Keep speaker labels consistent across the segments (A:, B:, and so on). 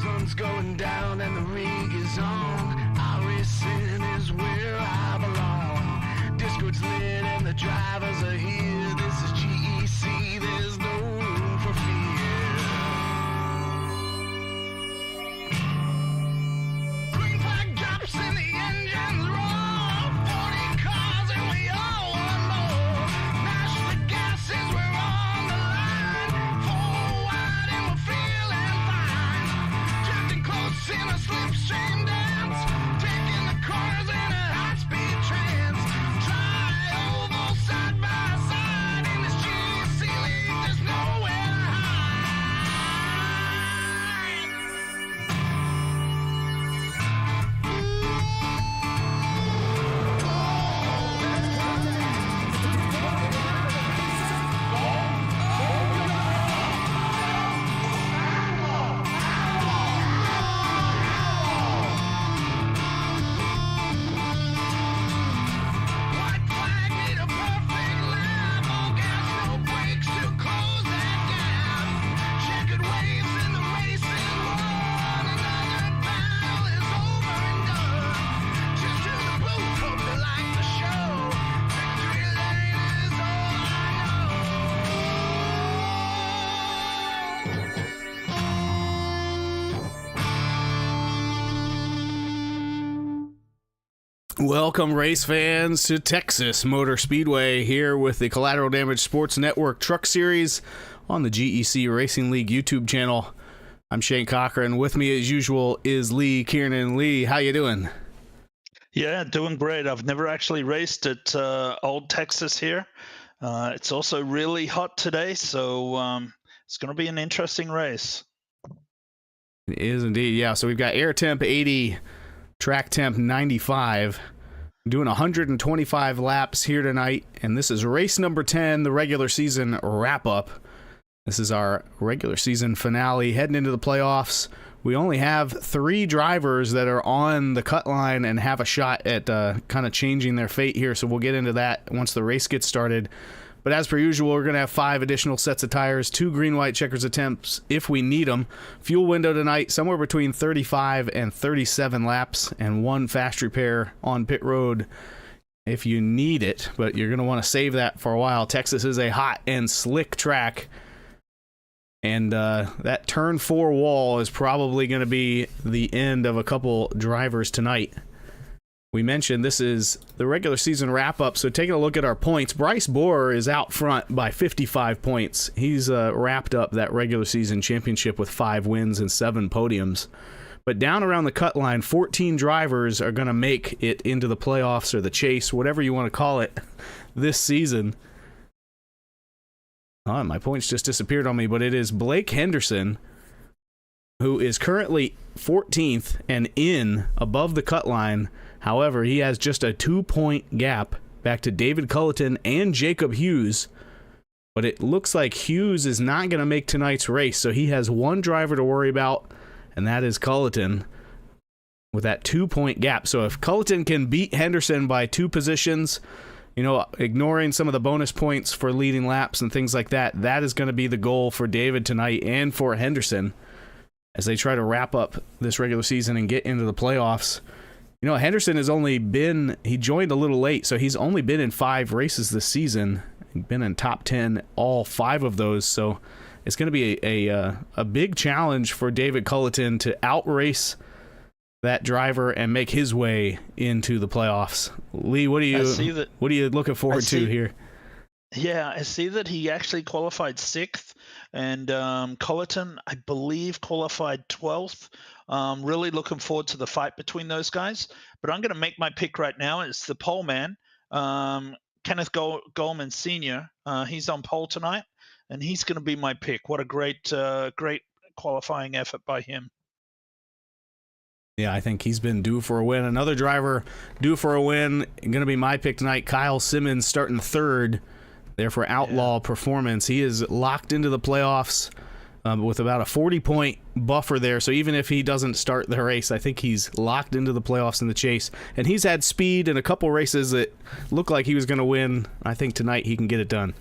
A: Sun's going down and the rig is on. iRacing is where I belong. Discord's lit and the drivers are here. This is GEC, there's no room for fear. Green flag drops and the engines roar. 40 cars and we all want more. Mash the gases, we're on the line. Full wide and we're feeling fine. Drifting close in a slipstream dance. Taking the corners in a high-speed trance. Tri-oval side by side. In this GEC league, there's nowhere to White flag need a perfect lap. All gas, no brakes to close that gap. Checkered waves in the racing one. Another battle is over and done. Cheers to the blues, hope they like the show. Victory lane is all I know.
B: Welcome, race fans, to Texas Motor Speedway here with the Collateral Damage Sports Network Truck Series on the GEC Racing League YouTube channel. I'm Shane Cochran. With me, as usual, is Lee Kiernan. Lee, how you doing?
C: Yeah, doing great. I've never actually raced at Old Texas here. It's also really hot today, so it's going to be an interesting race.
B: It is indeed, yeah. So we've got air temp 80, track temp 95. Doing 125 laps here tonight, and this is race number 10, the regular season wrap-up. This is our regular season finale, heading into the playoffs. We only have 3 drivers that are on the cut line and have a shot at kind of changing their fate here, so we'll get into that once the race gets started. But as per usual, we're going to have 5 additional sets of tires, 2 green-white checkers attempts if we need them. Fuel window tonight, somewhere between 35 and 37 laps, and 1 fast repair on pit road if you need it. But you're going to want to save that for a while. Texas is a hot and slick track, and that turn 4 wall is probably going to be the end of a couple drivers tonight. We mentioned this is the regular season wrap-up, so taking a look at our points, Bryce Borer is out front by 55 points. He's wrapped up that regular season championship with 5 wins and 7 podiums. But down around the cut line, 14 drivers are going to make it into the playoffs or the chase, whatever you want to call it, this season. Oh, my points just disappeared on me, but it is Blake Henderson, who is currently 14th and in above the cut line. However, he has just a 2-point gap back to David Culleton and Jacob Hughes. But it looks like Hughes is not going to make tonight's race, so he has 1 driver to worry about, and that is Culleton with that 2-point gap. So if Culleton can beat Henderson by 2 positions, you know, ignoring some of the bonus points for leading laps and things like that, that is going to be the goal for David tonight and for Henderson as they try to wrap up this regular season and get into the playoffs. You know, Henderson has only been, he joined a little late, so he's only been in 5 races this season, been in top 10 all 5 of those, so it's going to be a big challenge for David Culleton to outrace that driver and make his way into the playoffs. Lee, what are you looking forward to here?
C: Yeah, I see that he actually qualified 6th, and Colleton, I believe, qualified 12th. Really looking forward to the fight between those guys. But I'm going to make my pick right now. It's the pole man, Kenneth Goldman Sr. He's on pole tonight, and he's going to be my pick. What a great qualifying effort by him.
B: Yeah, I think he's been due for a win. Another driver due for a win. Going to be my pick tonight. Kyle Simmons starting 3rd there for Outlaw Performance. He is locked into the playoffs with about a 40-point buffer there. So even if he doesn't start the race, I think he's locked into the playoffs in the chase. And he's had speed in a couple races that look like he was going to win. I think tonight he can get it done.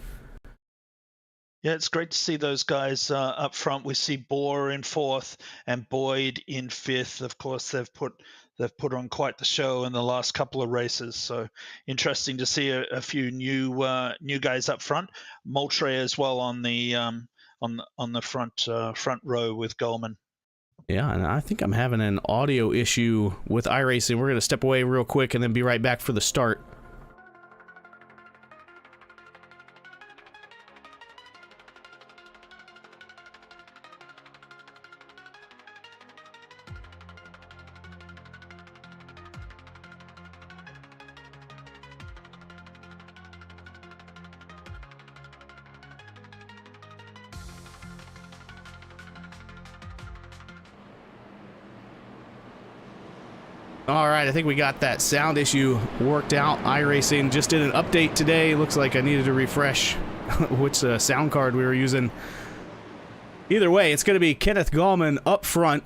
C: Yeah, it's great to see those guys up front. We see Bohr in 4th and Boyd in 5th. Of course, they've put on quite the show in the last couple of races. So interesting to see a few new guys up front. Moultrie as well on the front row with Goldman.
B: Yeah, and I think I'm having an audio issue with iRacing. We're going to step away real quick and then be right back for the start. All right, I think we got that sound issue worked out. iRacing just did an update today. Looks like I needed to refresh which sound card we were using. Either way, it's going to be Kenneth Gallman up front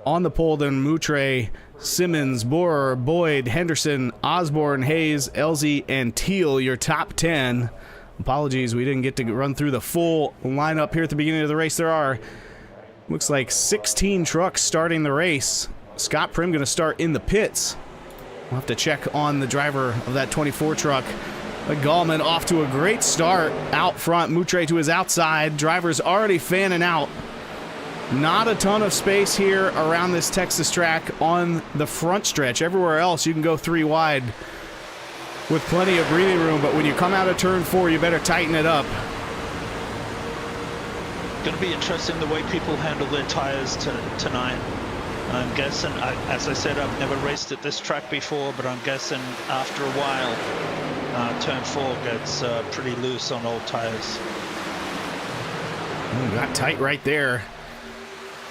B: on the pole, then Moutre, Simmons, Borer, Boyd, Henderson, Osborne, Hayes, Elzy, and Teal, your top 10. Apologies, we didn't get to run through the full lineup here at the beginning of the race. There are, looks like 16 trucks starting the race. Scott Prim going to start in the pits. We'll have to check on the driver of that 24 truck. But Gallman off to a great start out front. Moutre to his outside. Driver's already fanning out. Not a ton of space here around this Texas track on the front stretch. Everywhere else you can go 3 wide with plenty of breathing room. But when you come out of turn 4, you better tighten it up.
C: Going to be interesting the way people handle their tires tonight. I'm guessing, as I said, I've never raced at this track before, but I'm guessing after a while, turn 4 gets pretty loose on old tires.
B: Got tight right there.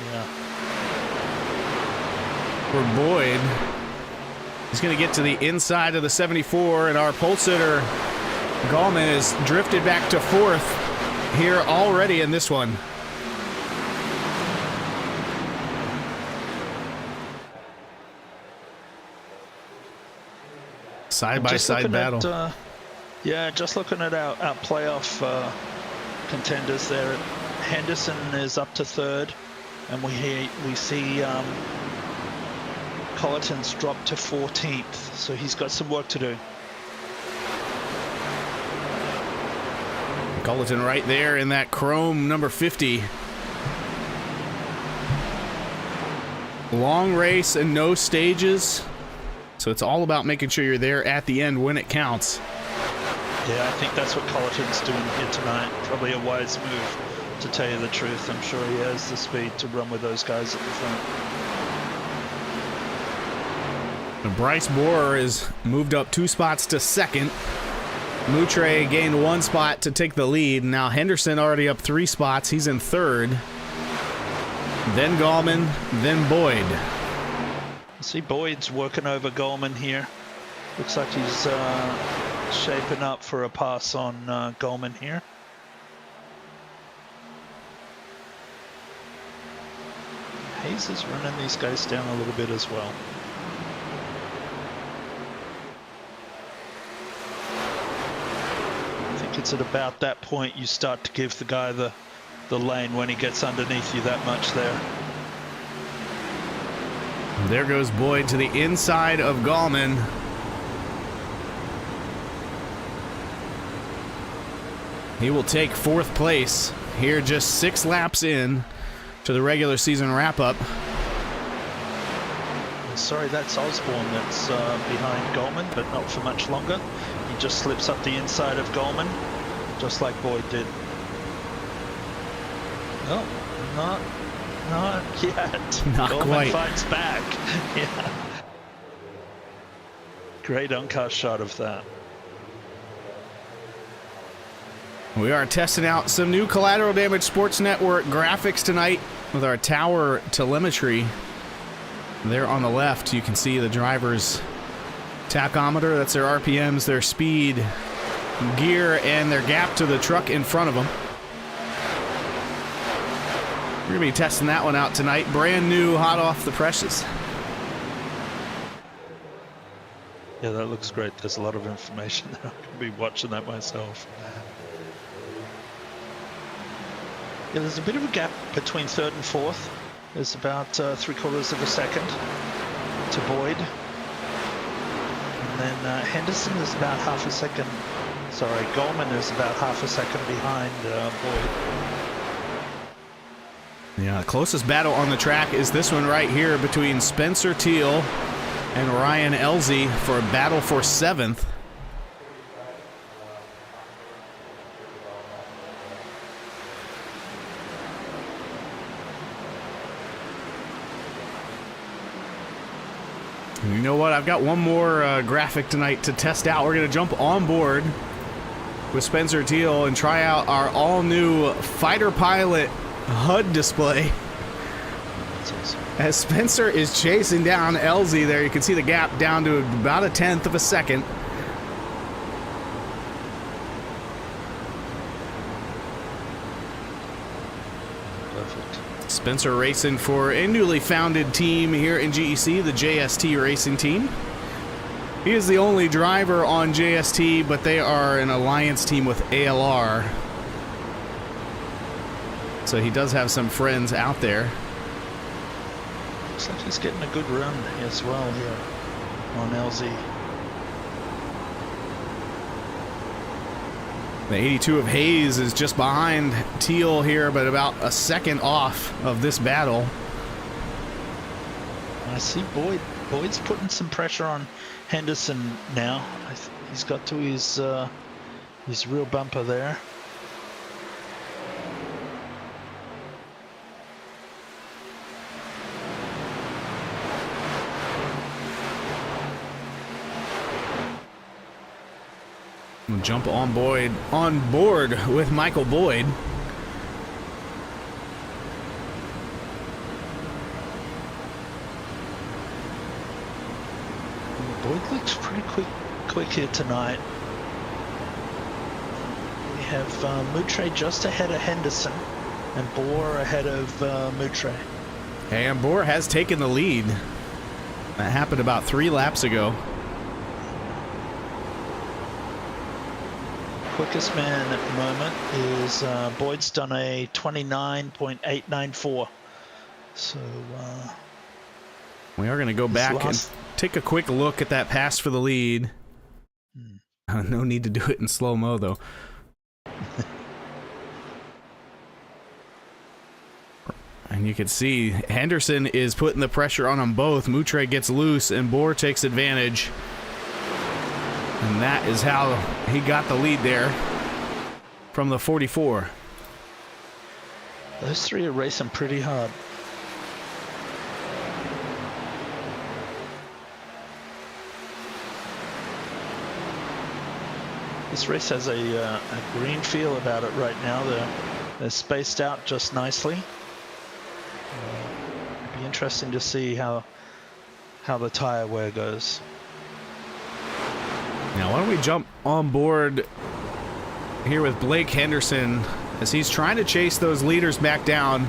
C: Yeah.
B: For Boyd, he's going to get to the inside of the 74, and our pole sitter, Gallman, is drifted back to 4th here already in this one. Side-by-side battle.
C: Yeah, just looking at our playoff contenders there. Henderson is up to 3rd, and we see Colleton's dropped to 14th, so he's got some work to do.
B: Colleton right there in that chrome number 50. Long race and no stages. So it's all about making sure you're there at the end when it counts.
C: Yeah, I think that's what Colleton's doing here tonight. Probably a wise move, to tell you the truth. I'm sure he has the speed to run with those guys at the front.
B: And Bryce Borer is moved up 2 spots to 2nd. Moutre gained 1 spot to take the lead. Now Henderson already up 3 spots. He's in 3rd. Then Gallman, then Boyd.
C: See Boyd's working over Gallman here. Looks like he's shaping up for a pass on Gallman here. Hayes is running these guys down a little bit as well. I think it's at about that point you start to give the guy the lane when he gets underneath you that much there.
B: There goes Boyd to the inside of Gallman. He will take 4th place here, just 6 laps in to the regular season wrap-up.
C: Sorry, that's Osborne that's behind Gallman, but not for much longer. He just slips up the inside of Goldman, just like Boyd did. Oh, not yet.
B: Not
C: Goldman
B: quite.
C: fights back. Yeah. Great on-car shot of that.
B: We are testing out some new Collateral Damage Sports Network graphics tonight with our tower telemetry. There on the left, you can see the driver's tachometer. That's their RPMs, their speed, gear, and their gap to the truck in front of them. We're going to be testing that one out tonight. Brand new, hot off the presses.
C: Yeah, that looks great. There's a lot of information there. I could be watching that myself. Yeah, there's a bit of a gap between third and fourth. There's about 3/4 of a second to Boyd. And then Henderson is about half a second. Sorry, Goldman is about half a second behind Boyd.
B: Yeah, the closest battle on the track is this one right here between Spencer Teal and Ryan Elzey for a battle for 7th. You know what? I've got one more graphic tonight to test out. We're going to jump on board with Spencer Teal and try out our all-new fighter pilot HUD display.
C: That's awesome.
B: As Spencer is chasing down Elzey there, you can see the gap down to about 1/10 of a second.
C: Perfect.
B: Spencer racing for a newly founded team here in GEC, the JST racing team. He is the only driver on JST, but they are an alliance team with ALR. So he does have some friends out there.
C: Looks like he's getting a good run as well here on LZ.
B: The 82 of Hayes is just behind Teal here, but about a second off of this battle.
C: I see Boyd's putting some pressure on Henderson now. He's got to his real bumper there.
B: We'll jump on board with Michael Boyd.
C: Boyd looks pretty quick here tonight. We have Moutre just ahead of Henderson and Bohr ahead of Moutre.
B: And Bohr has taken the lead. That happened about 3 laps ago.
C: Quickest man at the moment is Boyd's done a 29.894. So
B: We are going to go back and take a quick look at that pass for the lead. No need to do it in slow-mo, though. And you can see Henderson is putting the pressure on them both. Moutre gets loose, and Bohr takes advantage. And that is how he got the lead there from the 44.
C: those three are racing pretty hard. This race has a green feel about it right now. They're spaced out just nicely. It'd be interesting to see how the tire wear goes.
B: Now, why don't we jump on board here with Blake Henderson as he's trying to chase those leaders back down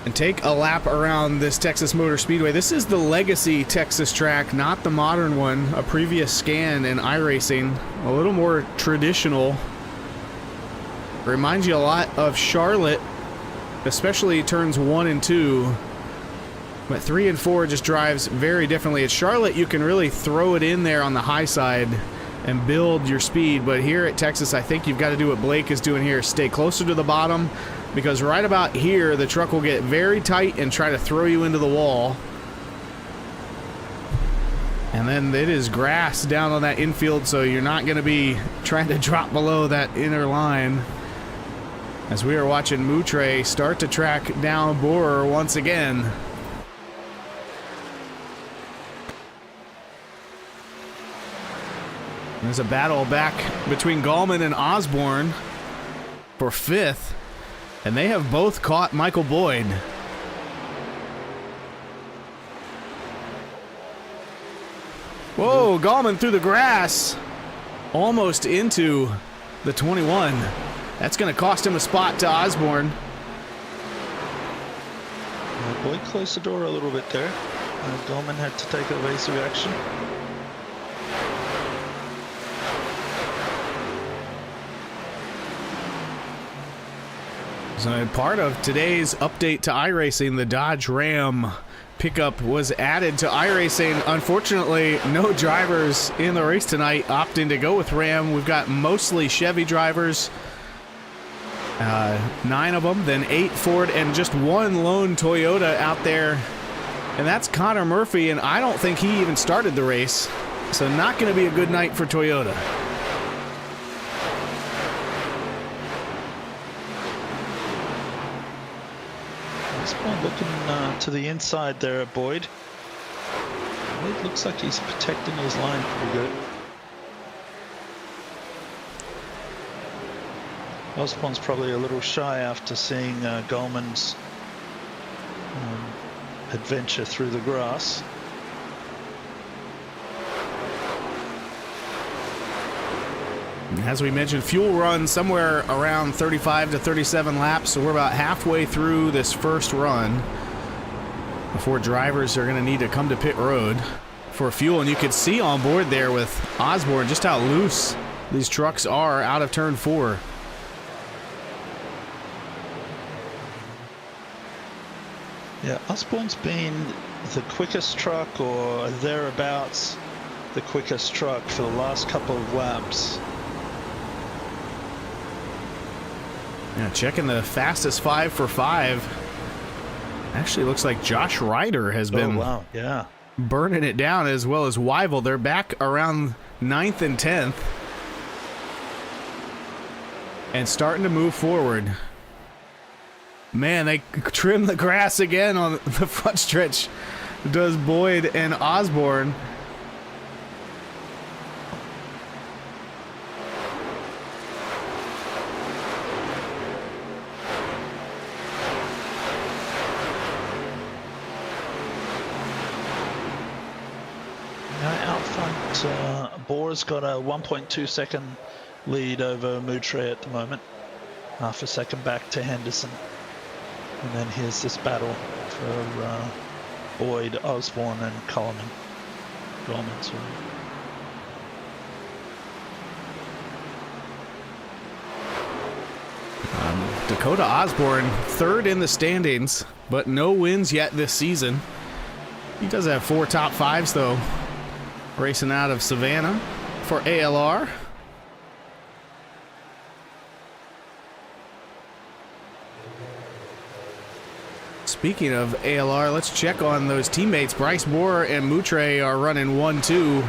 B: and take a lap around this Texas Motor Speedway. This is the legacy Texas track, not the modern one, a previous scan in iRacing, a little more traditional. Reminds you a lot of Charlotte, especially turns 1 and 2. But 3 and 4 just drives very differently. At Charlotte, you can really throw it in there on the high side and build your speed. But here at Texas, I think you've got to do what Blake is doing here. Stay closer to the bottom, because right about here, the truck will get very tight and try to throw you into the wall. And then it is grass down on that infield, so you're not going to be trying to drop below that inner line. As we are watching Moutre start to track down Borer once again. There's a battle back between Gallman and Osborne for 5th, and they have both caught Michael Boyd. Whoa, Gallman through the grass, almost into the 21. That's going to cost him a spot to Osborne.
C: Boyd closed the door a little bit there. Gallman had to take evasive action.
B: So part of today's update to iRacing, the Dodge Ram pickup was added to iRacing. Unfortunately, no drivers in the race tonight opting to go with Ram. We've got mostly Chevy drivers, 9 of them, then 8 Ford, and just 1 lone Toyota out there. And that's Connor Murphy, and I don't think he even started the race. So not going to be a good night for Toyota.
C: Looking to the inside there at Boyd. It looks like he's protecting his line pretty good. Osborne's probably a little shy after seeing Gallman's adventure through the grass.
B: As we mentioned, fuel run somewhere around 35 to 37 laps, so we're about halfway through this first run before drivers are going to need to come to pit road for fuel. And you can see on board there with Osborne just how loose these trucks are out of turn 4.
C: Yeah, Osborne's been the quickest truck or thereabouts the quickest truck for the last couple of laps.
B: Yeah, checking the fastest 5 for 5. Actually looks like Josh Ryder has been burning it down, as well as Wyville. They're back around 9th and 10th and starting to move forward. Man, they trim the grass again on the front stretch. Does Boyd and Osborne.
C: Borer's got a 1.2 second lead over Moutre at the moment. Half a second back to Henderson. And then here's this battle for Boyd, Osborne, and Gallman.
B: Dakota Osborne, 3rd in the standings, but no wins yet this season. He does have 4 top 5s, though. Racing out of Savannah for ALR. Speaking of ALR, let's check on those teammates. Bryce Borer and Moutre are running 1-2.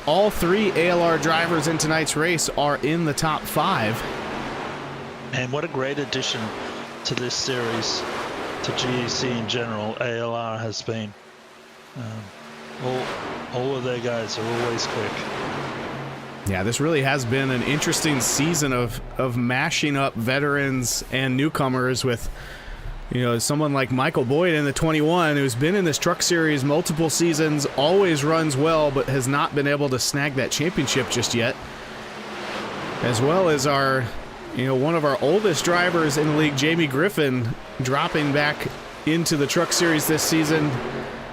B: All 3 ALR drivers in tonight's race are in the top 5.
C: And what a great addition to this series, to GEC in general, ALR has been. All of their guys are always quick.
B: Yeah, this really has been an interesting season of mashing up veterans and newcomers with, you know, someone like Michael Boyd in the 21, who's been in this truck series multiple seasons, always runs well, but has not been able to snag that championship just yet. As well as our, one of our oldest drivers in the league, Jamie Griffin, dropping back into the truck series this season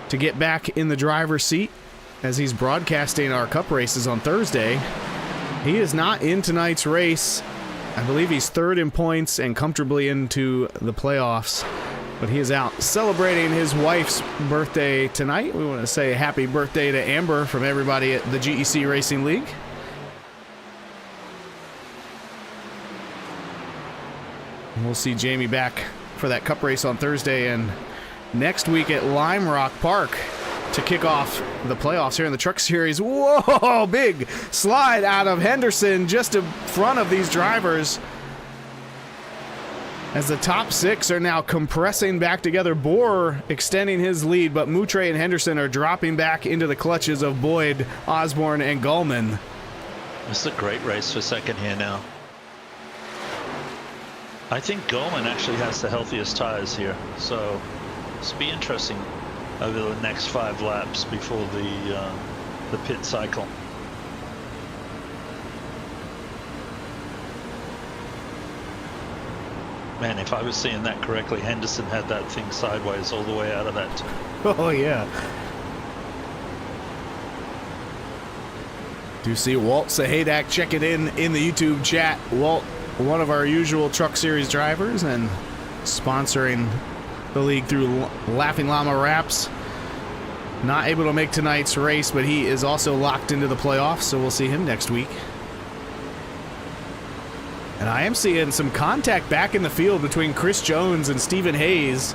B: to get back in the driver's seat as he's broadcasting our cup races on Thursday. He is not in tonight's race. I believe he's 3rd in points and comfortably into the playoffs, but he is out celebrating his wife's birthday tonight. We want to say happy birthday to Amber from everybody at the GEC Racing League. And we'll see Jamie back for that cup race on Thursday and next week at Lime Rock Park to kick off the playoffs here in the Truck Series. Whoa, big slide out of Henderson just in front of these drivers. As the top 6 are now compressing back together, Bohr extending his lead, but Moutre and Henderson are dropping back into the clutches of Boyd, Osborne, and Gallman.
C: This is a great race for second here now. I think Gallman actually has the healthiest tires here, so this will be interesting over the next 5 laps before the pit cycle. Man, if I was seeing that correctly, Henderson had that thing sideways all the way out of that.
B: Oh, yeah. Do you see Walt Sahadak checking in the YouTube chat? Walt, one of our usual Truck Series drivers and sponsoring the league through Laughing Llama Wraps. Not able to make tonight's race, but he is also locked into the playoffs, so we'll see him next week. And I am seeing some contact back in the field between Chris Jones and Stephen Hayes.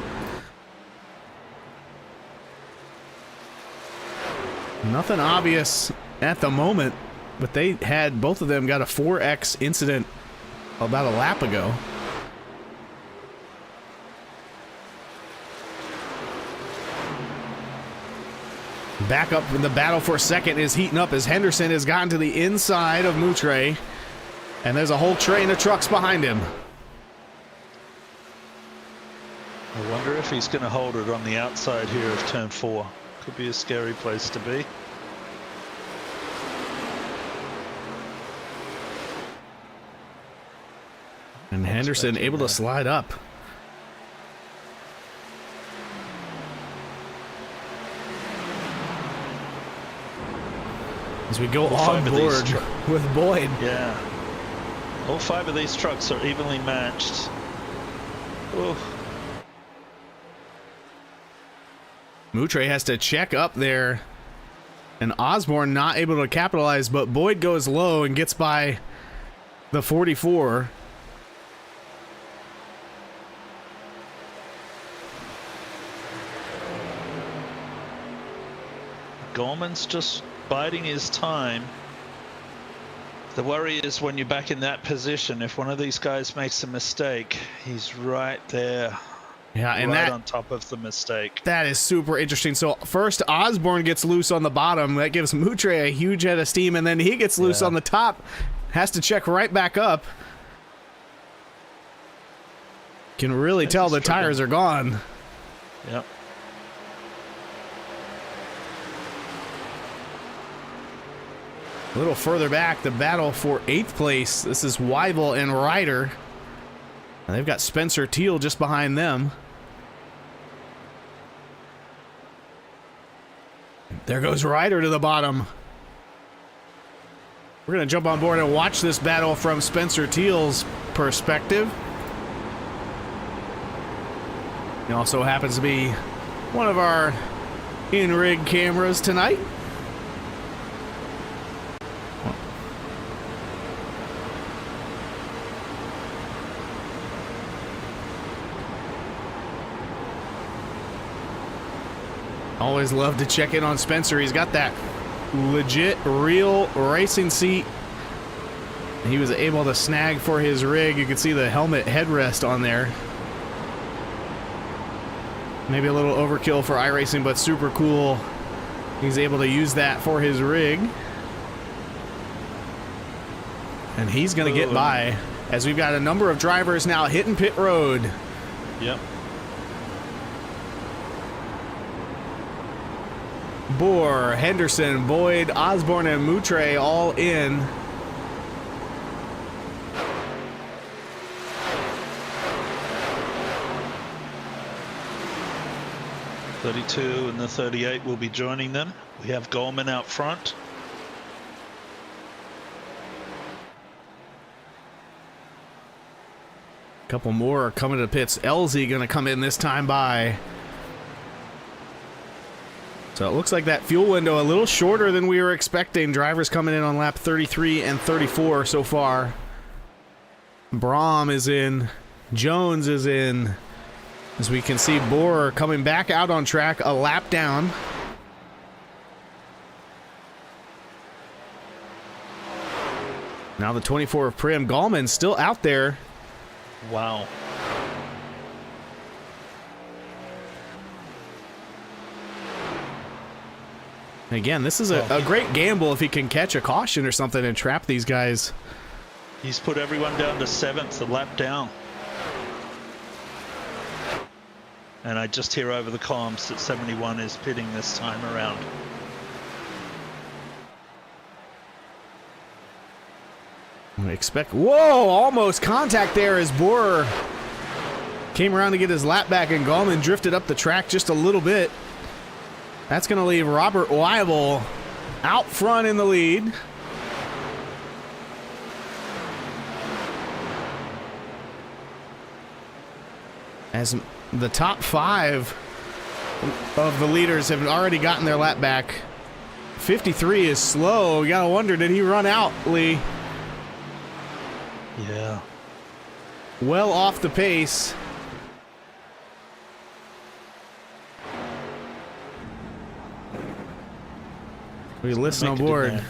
B: Nothing obvious at the moment, but they had, both of them got a 4X incident about a lap ago. Back up in the battle for second is heating up as Henderson has gotten to the inside of Moutre. And there's a whole train of trucks behind him.
C: I wonder if he's going to hold it on the outside here of turn 4. Could be a scary place to be.
B: And Henderson able to slide up. As we go on board with Boyd.
C: Yeah. All 5 of these trucks are evenly matched. Oof.
B: Moutre has to check up there. And Osborne not able to capitalize, but Boyd goes low and gets by the 44.
C: Gorman's just biding his time. The worry is when you're back in that position, if one of these guys makes a mistake, he's right there.
B: Yeah, and
C: right
B: that
C: on top of the mistake.
B: That is super interesting. So first Osborne gets loose on the bottom. That gives Moutre a huge head of steam, and then he gets loose on the top. Has to check right back up. Can really tell the tires are gone.
C: Yep.
B: A little further back, the battle for 8th place. This is Weibel and Ryder. And they've got Spencer Teal just behind them. There goes Ryder to the bottom. We're going to jump on board and watch this battle from Spencer Teal's perspective. He also happens to be one of our in-rig cameras tonight. Always love to check in on Spencer. He's got that legit, real racing seat. He was able to snag for his rig. You can see the helmet headrest on there. Maybe a little overkill for iRacing, but super cool. He's able to use that for his rig. And he's going to get by as we've got a number of drivers now hitting pit road.
C: Yep.
B: Bohr, Henderson, Boyd, Osborne, and Moutre all in.
C: '32 and the 38 will be joining them. We have Goldman out front.
B: A couple more are coming to the pits. Elsie going to come in this time by. So it looks like that fuel window a little shorter than we were expecting. Drivers coming in on lap 33 and 34 so far. Brahm is in. Jones is in. As we can see, Bohr coming back out on track, a lap down. Now the 24 of Prim. Gallman still out there.
C: Wow.
B: Again, this is a great gamble if he can catch a caution or something and trap these guys.
C: He's put everyone down to 7th, a lap down. And I just hear over the comms that 71 is pitting this time around.
B: I expect. Whoa! Almost contact there as Borer came around to get his lap back, and Gallman drifted up the track just a little bit. That's going to leave Robert Weibel out front in the lead. As the top 5 of the leaders have already gotten their lap back. 53 is slow. You got to wonder, did he run out, Lee?
C: Yeah.
B: Well off the pace. We listen on board.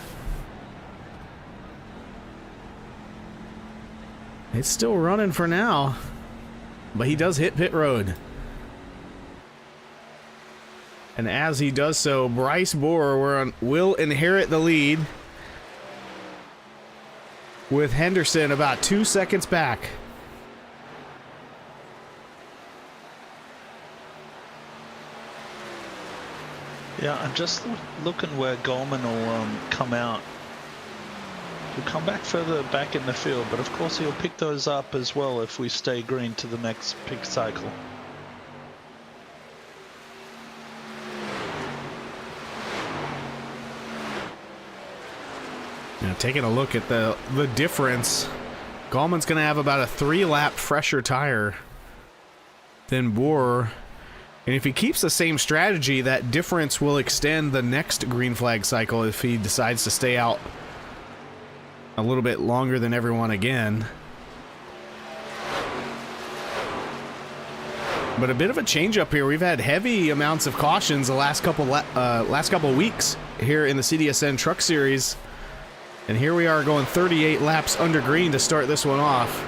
B: It's still running for now, but he does hit pit road. And as he does so, Bryce Borer will inherit the lead with Henderson about 2 seconds back.
C: Yeah, I'm just looking where Gallman will come out. He'll come back further back in the field, but of course he'll pick those up as well if we stay green to the next pick cycle.
B: Now taking a look at the difference, Gallman's going to have about a 3-lap fresher tire than Borer. And if he keeps the same strategy, that difference will extend the next green flag cycle if he decides to stay out a little bit longer than everyone again. But a bit of a change up here. We've had heavy amounts of cautions the last couple weeks here in the CDSN Truck Series. And here we are going 38 laps under green to start this one off.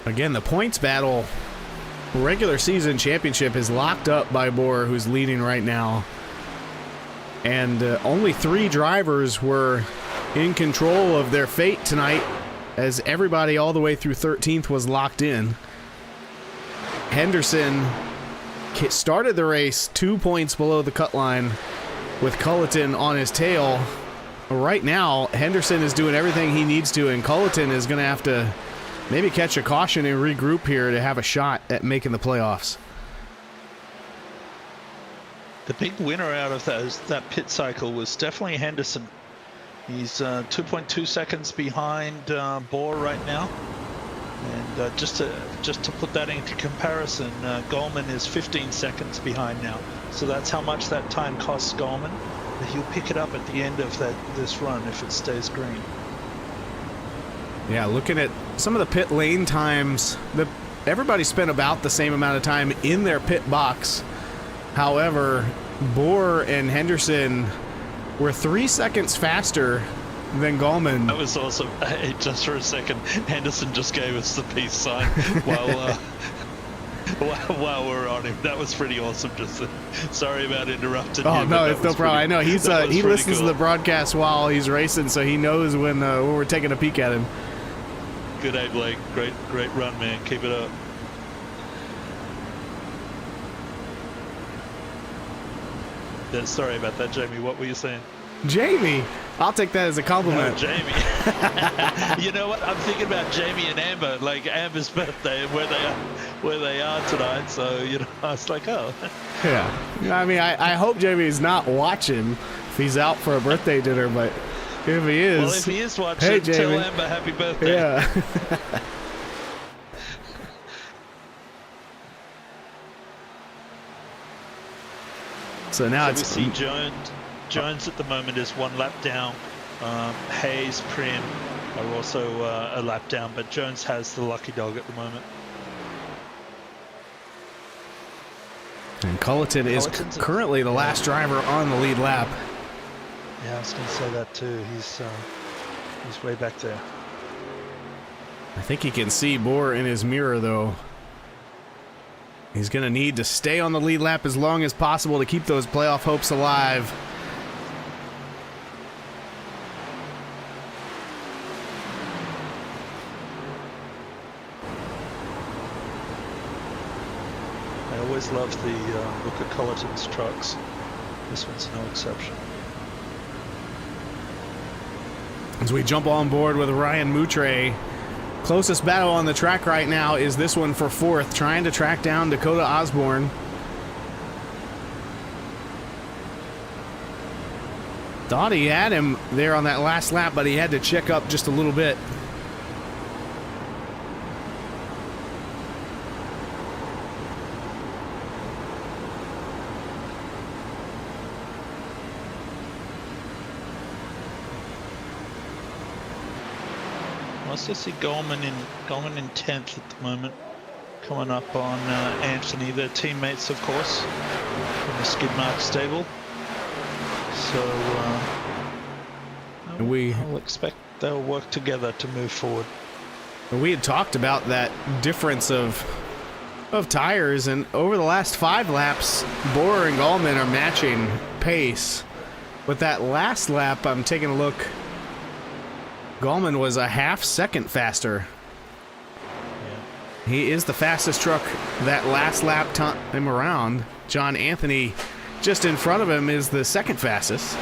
B: Again, the points battle, regular season championship is locked up by Borer, who's leading right now. And only 3 drivers were in control of their fate tonight, as everybody all the way through 13th was locked in. Henderson started the race 2 points below the cut line with Culleton on his tail. Right now, Henderson is doing everything he needs to, and Culleton is going to have to maybe catch a caution and regroup here to have a shot at making the playoffs.
C: The big winner out of that pit cycle was definitely Henderson. He's 2.2 seconds behind Borer right now. And just to put that into comparison, Gallman is 15 seconds behind now. So that's how much that time costs Gallman. But he'll pick it up at the end of this run if it stays green.
B: Yeah, looking at some of the pit lane times, everybody spent about the same amount of time in their pit box. However, Borer and Henderson were 3 seconds faster than Gallman.
C: That was awesome. Just for a second, Henderson just gave us the peace sign while we're on him. That was pretty awesome. Sorry about interrupting.
B: Oh
C: you,
B: no, it's no problem. I know he listens
C: cool.
B: to the broadcast while he's racing, so he knows when we're taking a peek at him.
C: Good day, Blake. Great run, man. Keep it up. Yeah, sorry about that, Jamie. What were you saying?
B: Jamie, I'll take that as a compliment.
C: No, Jamie. You know what? I'm thinking about Jamie and Amber, like Amber's birthday, where they are tonight. So I was like, oh.
B: Yeah. I mean, I hope Jamie's not watching if he's out for a birthday dinner, but if he is,
C: well, if he is watching,
B: hey, Jamie.
C: tell Amber happy birthday.
B: Yeah. So now
C: we see Jones at the moment is 1 lap down. Hayes, Prim are also a lap down, but Jones has the lucky dog at the moment.
B: And And Culleton is currently the last driver on the lead lap.
C: Yeah, I was going to say that too. He's way back there.
B: I think he can see Bohr in his mirror, though. He's going to need to stay on the lead lap as long as possible to keep those playoff hopes alive.
C: I always love the look at Culleton's trucks. This one's no exception.
B: As we jump on board with Ryan Moutre, closest battle on the track right now is this one for fourth, trying to track down Dakota Osborne. Thought he had him there on that last lap, but he had to check up just a little bit.
C: I also see Goldman in 10th at the moment, coming up on Anthony. They're teammates, of course, in the skid mark stable. So I'll expect they'll work together to move forward.
B: We had talked about that difference of tires, and over the last 5 laps, Bohr and Gallman are matching pace. With that last lap, I'm taking a look. Gallman was a half second faster. Yeah. He is the fastest truck that last lap time around. John Anthony, just in front of him, is the second fastest.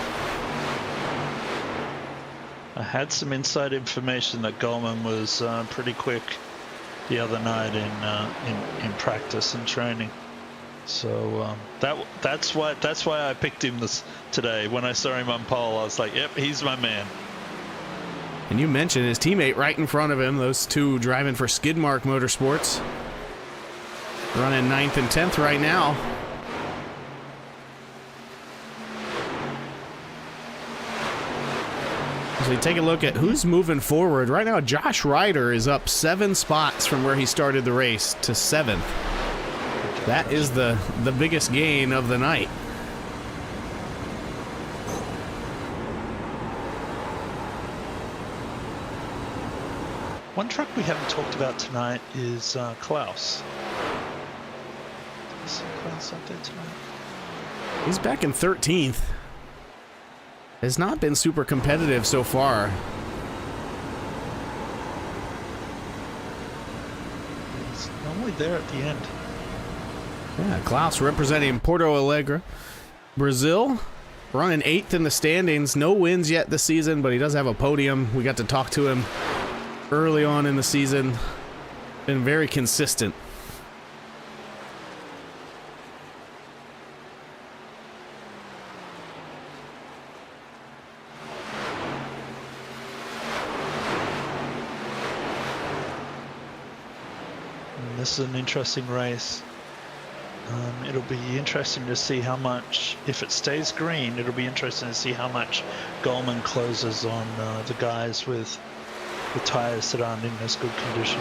C: I had some inside information that Gallman was pretty quick the other night in practice and training. So that's why I picked him today. When I saw him on pole, I was like, "Yep, he's my man."
B: And you mentioned his teammate right in front of him. Those two driving for Skidmark Motorsports, running 9th and 10th right now. As we take a look at who's moving forward right now, Josh Ryder is up 7 spots from where he started the race to 7th. That is the biggest gain of the night.
C: One truck we haven't talked about tonight is Klaus. Is Klaus up there tonight?
B: He's back in 13th. Has not been super competitive so far.
C: He's normally there at the end.
B: Yeah, Klaus representing Porto Alegre, Brazil, running 8th in the standings. No wins yet this season, but he does have a podium. We got to talk to him early on in the season. Been very consistent.
C: And this is an interesting race. It'll be interesting to see how much, if it stays green, it'll be interesting to see how much Gallman closes on the guys with the tires that aren't in as good condition.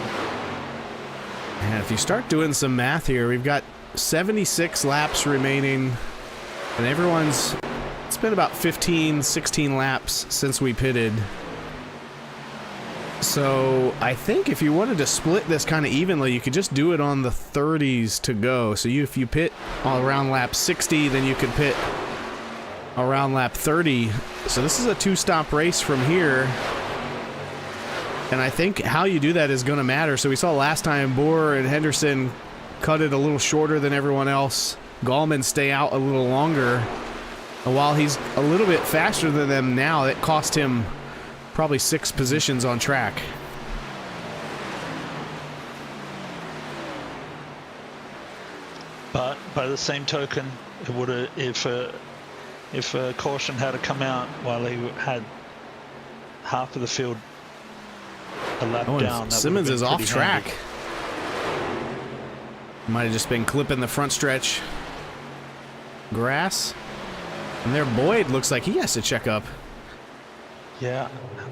B: And if you start doing some math here, we've got 76 laps remaining, and it's been about 15, 16 laps since we pitted. So I think if you wanted to split this kind of evenly, you could just do it on the 30s to go. So if you pit around lap 60, then you could pit around lap 30. So this is a 2-stop race from here. And I think how you do that is going to matter. So we saw last time Bohr and Henderson cut it a little shorter than everyone else. Gallman stay out a little longer. And while he's a little bit faster than them now, it cost him probably 6 positions on track.
C: But by the same token, it would have, if a caution had to come out while he had half of the field a lap down.
B: Simmons is off track.
C: Handy.
B: Might have just been clipping the front stretch grass. And there Boyd looks like he has to check up.
C: Yeah,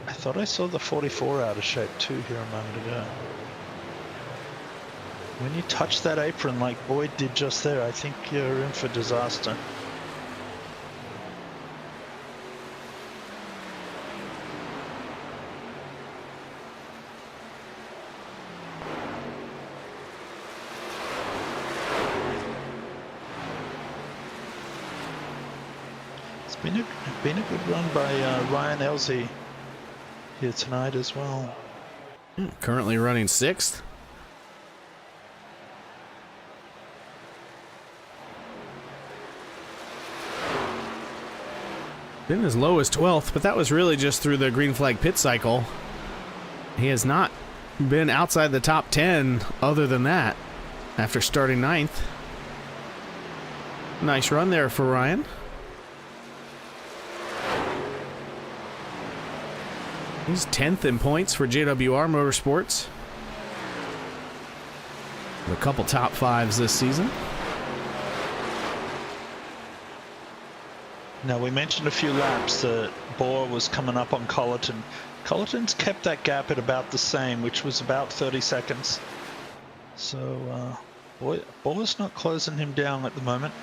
C: I thought I saw the 44 out of shape too here a moment ago. When you touch that apron like Boyd did just there, I think you're in for disaster. It's been a good run by Ryan Elsey here tonight as well.
B: Currently running 6th. Been as low as 12th, but that was really just through the green flag pit cycle. He has not been outside the top 10 other than that after starting 9th. Nice run there for Ryan. He's 10th in points for JWR Motorsports. A couple top 5s this season.
C: Now, we mentioned a few laps that Bohr was coming up on Colleton. Colleton's kept that gap at about the same, which was about 30 seconds. So, Bohr's not closing him down at the moment.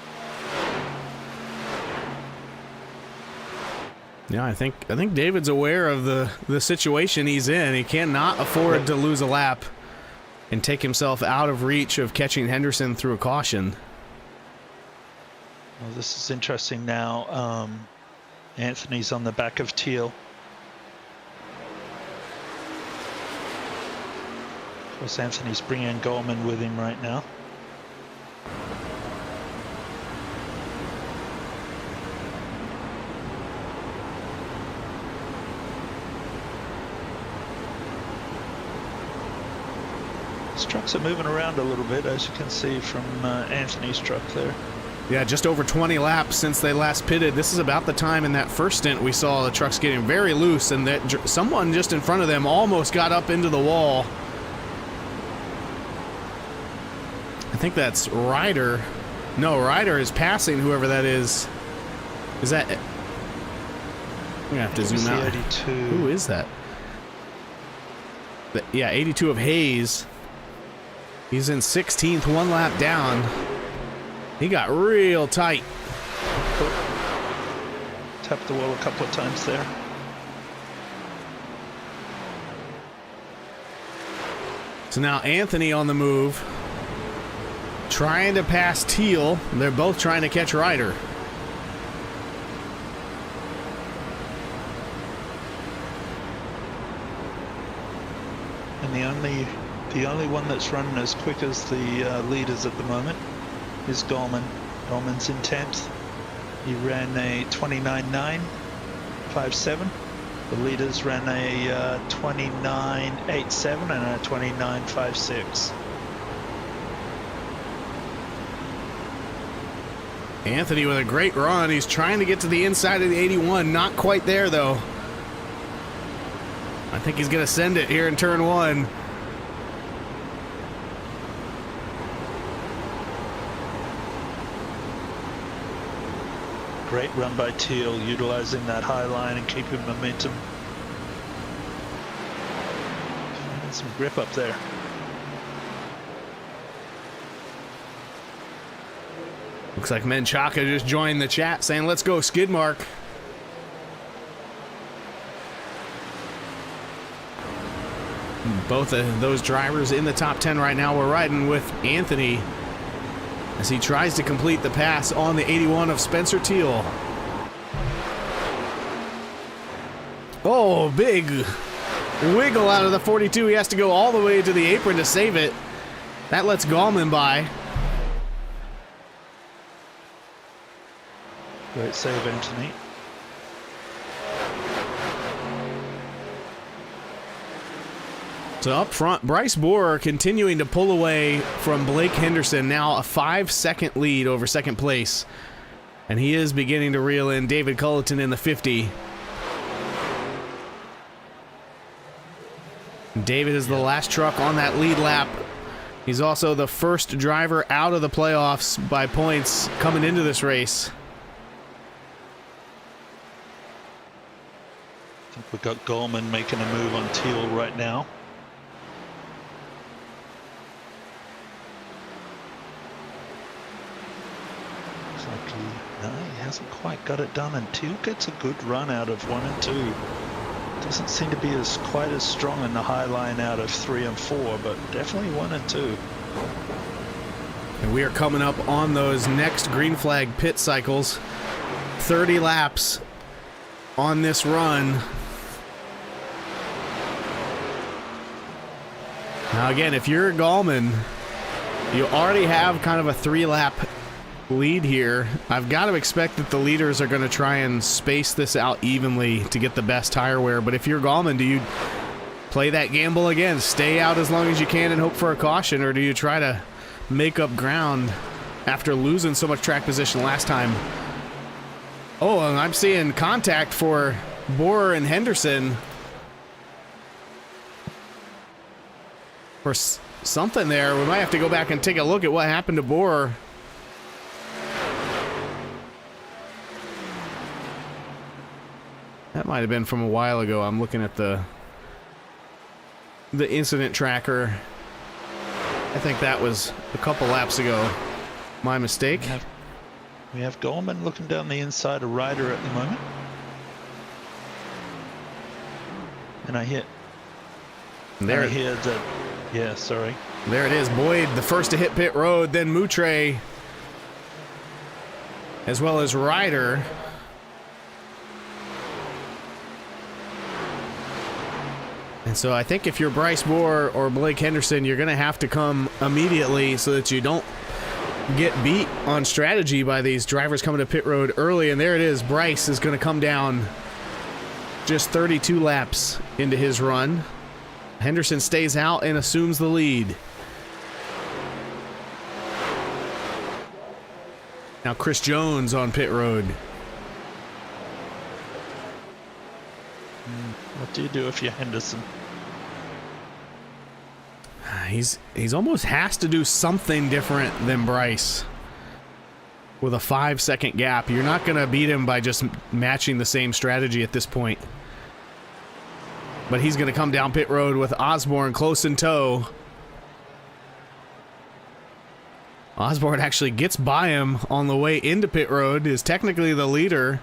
B: Yeah, I think David's aware of the situation he's in. He cannot afford to lose a lap and take himself out of reach of catching Henderson through a caution.
C: Well, this is interesting now. Anthony's on the back of Teal. Of course, Anthony's bringing Gorman with him right now. These trucks are moving around a little bit, as you can see from Anthony's truck there.
B: Yeah, just over 20 laps since they last pitted. This is about the time in that first stint we saw the trucks getting very loose, and that someone just in front of them almost got up into the wall. I think that's Ryder. No, Ryder is passing whoever that is. Is that... I'm gonna have to zoom out.
C: 82.
B: Who is that? Yeah, 82 of Hayes. He's in 16th, 1 lap down. He got real tight.
C: Tapped the wall a couple of times there.
B: So now Anthony on the move, trying to pass Teal. They're both trying to catch Ryder.
C: And the only one that's running as quick as the leaders at the moment is Gorman. Gorman's in 10th. He ran a 29.957. The leaders ran a 29.87 and a 29.56.
B: Anthony with a great run. He's trying to get to the inside of the 81. Not quite there, though. I think he's going to send it here in turn 1.
C: Great run by Teal, utilizing that high line and keeping momentum. Finding some grip up there.
B: Looks like Menchaca just joined the chat saying, let's go Skidmark. Both of those drivers in the top 10 right now. We're riding with Anthony as he tries to complete the pass on the 81 of Spencer Teal. Oh, big wiggle out of the 42. He has to go all the way to the apron to save it. That lets Gallman by.
C: Great save, Anthony.
B: So up front, Bryce Borer continuing to pull away from Blake Henderson. Now a 5-second lead over second place. And he is beginning to reel in David Culleton in the 50. David is the last truck on that lead lap. He's also the first driver out of the playoffs by points coming into this race.
C: I think we've got Gorman making a move on Teal right now. hasn't quite got it done, and 2 gets a good run out of 1 and 2. Doesn't seem to be quite as strong in the high line out of 3 and 4, but definitely 1 and 2.
B: And we are coming up on those next green flag pit cycles. 30 laps on this run. Now again, if you're Gallman, you already have kind of a 3-lap lead here. I've got to expect that the leaders are going to try and space this out evenly to get the best tire wear. But if you're Gallman, do you play that gamble again? Stay out as long as you can and hope for a caution, or do you try to make up ground after losing so much track position last time? Oh, and I'm seeing contact for Borer and Henderson for something there. We might have to go back and take a look at what happened to Borer. That might have been from a while ago. I'm looking at the incident tracker. I think that was a couple laps ago. My mistake.
C: We have Gallman looking down the inside of Ryder at the moment. And I hear that. Yeah, sorry.
B: There it is. Boyd, the first to hit pit road, then Moutre, as well as Ryder. And so I think if you're Bryce Borer or Blake Henderson, you're going to have to come immediately so that you don't get beat on strategy by these drivers coming to pit road early. And there it is. Bryce is going to come down just 32 laps into his run. Henderson stays out and assumes the lead. Now Chris Jones on pit road.
C: What do you do if you're Henderson?
B: He's almost has to do something different than Bryce. With a 5-second gap, you're not going to beat him by just matching the same strategy at this point. But he's going to come down pit road with Osborne close in tow. Osborne actually gets by him on the way into pit road, is technically the leader.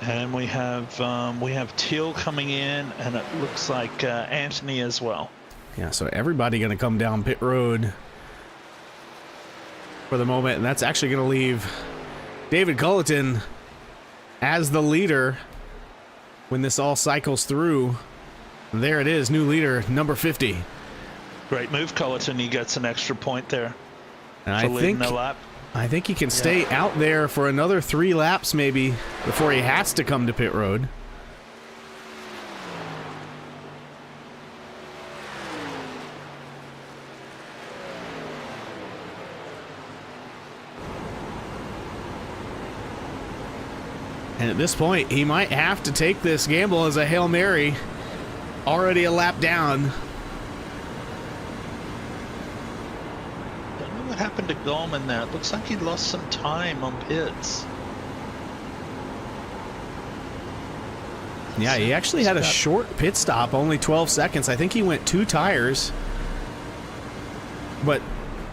C: And we have Teal coming in, and it looks like Anthony as well.
B: Yeah, so everybody going to come down pit road for the moment, and that's actually going to leave David Culleton as the leader when this all cycles through. There it is, new leader, number 50.
C: Great move, Culleton. He gets an extra point there
B: And
C: for leading the lap.
B: I think he can stay out there for another 3 laps maybe before he has to come to pit road. And at this point, he might have to take this gamble as a Hail Mary. Already a lap down.
C: Don't know what happened to Gallman there. It looks like he lost some time on pits.
B: Yeah, he actually had a short pit stop, only 12 seconds. I think he went 2 tires. But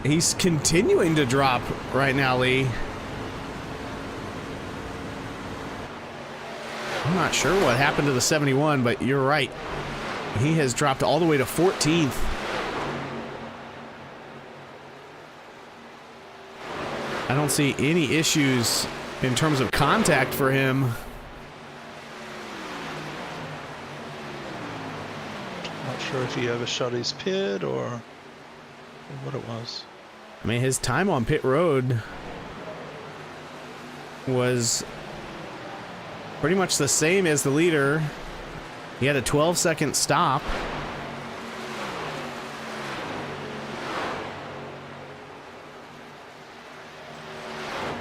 B: he's continuing to drop right now, Lee. I'm not sure what happened to the 71, but you're right. He has dropped all the way to 14th. I don't see any issues in terms of contact for him.
C: Not sure if he overshot his pit or what it was.
B: I mean, his time on pit road was pretty much the same as the leader. He had a 12-second stop.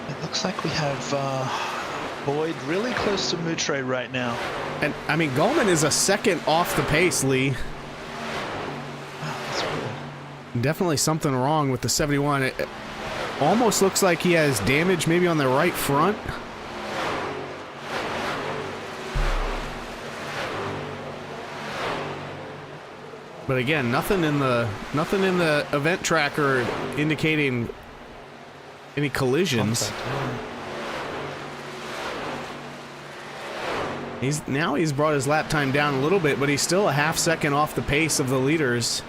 C: It looks like we have Boyd really close to Moutre right now.
B: And, I mean, Gallman is a second off the pace, Lee.
C: Wow, that's weird.
B: Definitely something wrong with the 71. It almost looks like he has damage maybe on the right front. But again, nothing in the event tracker indicating any collisions. He's brought his lap time down a little bit, but he's still a half second off the pace of the leaders.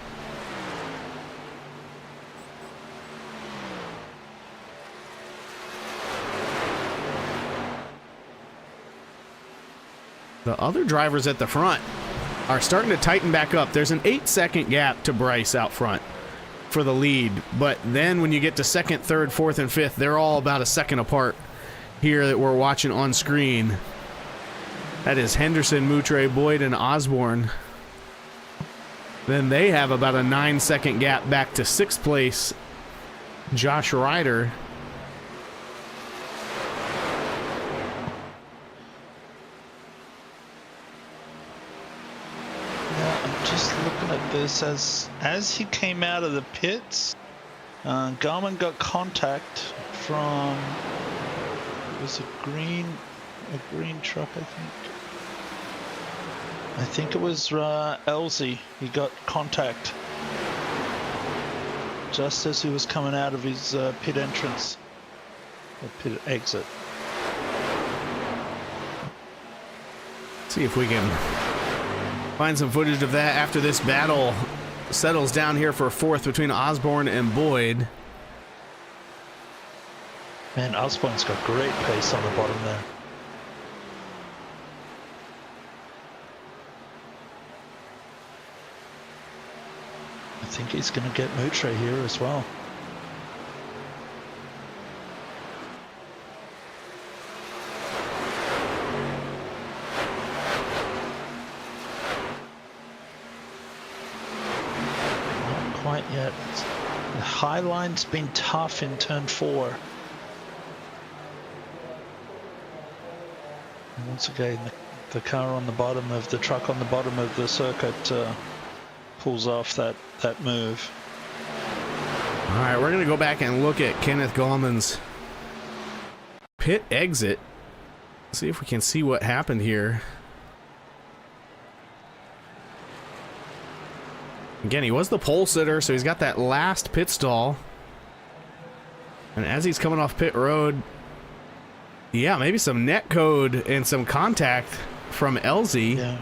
B: The other drivers at the front are starting to tighten back up. There's an 8-second gap to Bryce out front for the lead, but then when you get to second, third, fourth, and fifth, they're all about a second apart here that we're watching on screen. That is Henderson, Moutre, Boyd, and Osborne. Then they have about a 9-second gap back to sixth place, Josh Ryder.
C: This as he came out of the pits, Garmin got contact from, it was a green truck, I think it was Elsie. He got contact just as he was coming out of his pit entrance, or pit exit.
B: See if we can find some footage of that after this battle settles down here for a fourth between Osborne and Boyd.
C: Man, Osborne's got great pace on the bottom there. I think he's going to get Moutre here as well. Quite yet. The high line's been tough in turn 4. And once again, the car on the bottom of the truck on the bottom of the circuit pulls off that move.
B: All right, we're going to go back and look at Kenneth Gallman's pit exit. See if we can see what happened here. Again, he was the pole sitter, so he's got that last pit stall. And as he's coming off pit road, yeah, maybe some net code and some contact from Elsie.
C: Yeah.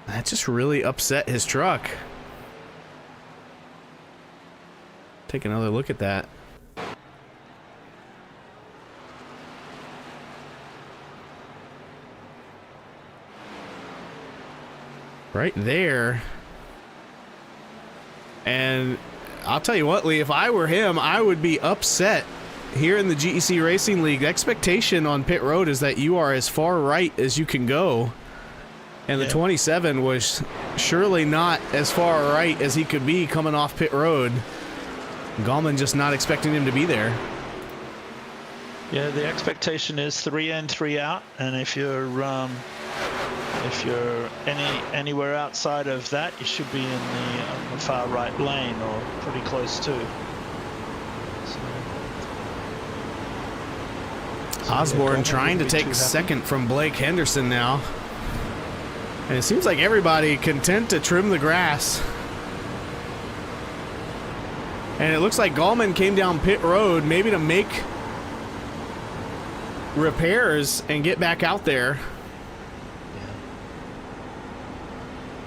B: That just really upset his truck. Take another look at that. Right there. And I'll tell you what, Lee, if I were him, I would be upset. Here in the GEC Racing League, the expectation on pit road is that you are as far right as you can go. And the 27 was surely not as far right as he could be coming off pit road. Gallman just not expecting him to be there.
C: Yeah, the expectation is 3 in, 3 out, and if you're anywhere outside of that, you should be in the far right lane or pretty close to.
B: Osborne trying to take second from Blake Henderson now. And it seems like everybody content to trim the grass. And it looks like Gallman came down pit road maybe to make repairs and get back out there.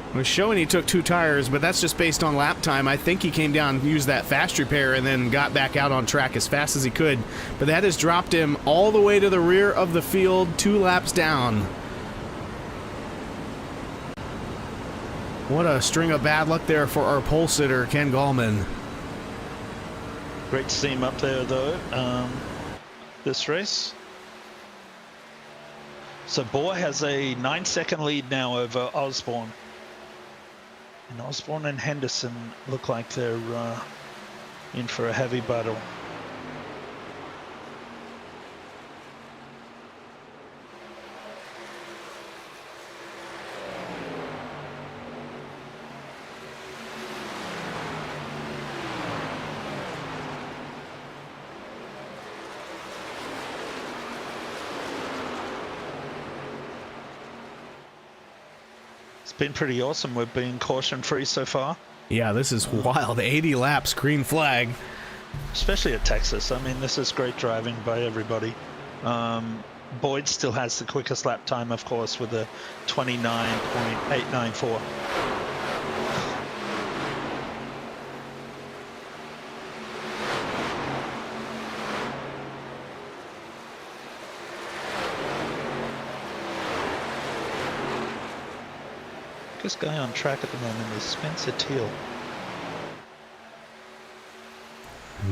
B: It was showing he took 2 tires, but that's just based on lap time. I think he came down and used that fast repair and then got back out on track as fast as he could. But that has dropped him all the way to the rear of the field, 2 laps down. What a string of bad luck there for our pole sitter, Ken Gallman.
C: Great to see him up there, though, this race. So Boy has a 9-second lead now over Osborne. And Osborne and Henderson look like they're in for a heavy battle. Been pretty awesome. We've been caution free so far.
B: Yeah, this is wild. 80 laps, green flag.
C: especially at Texas. I mean, this is great driving by everybody. Boyd still has the quickest lap time, of course, with a 29.894. This guy on track at the moment is Spencer Teal.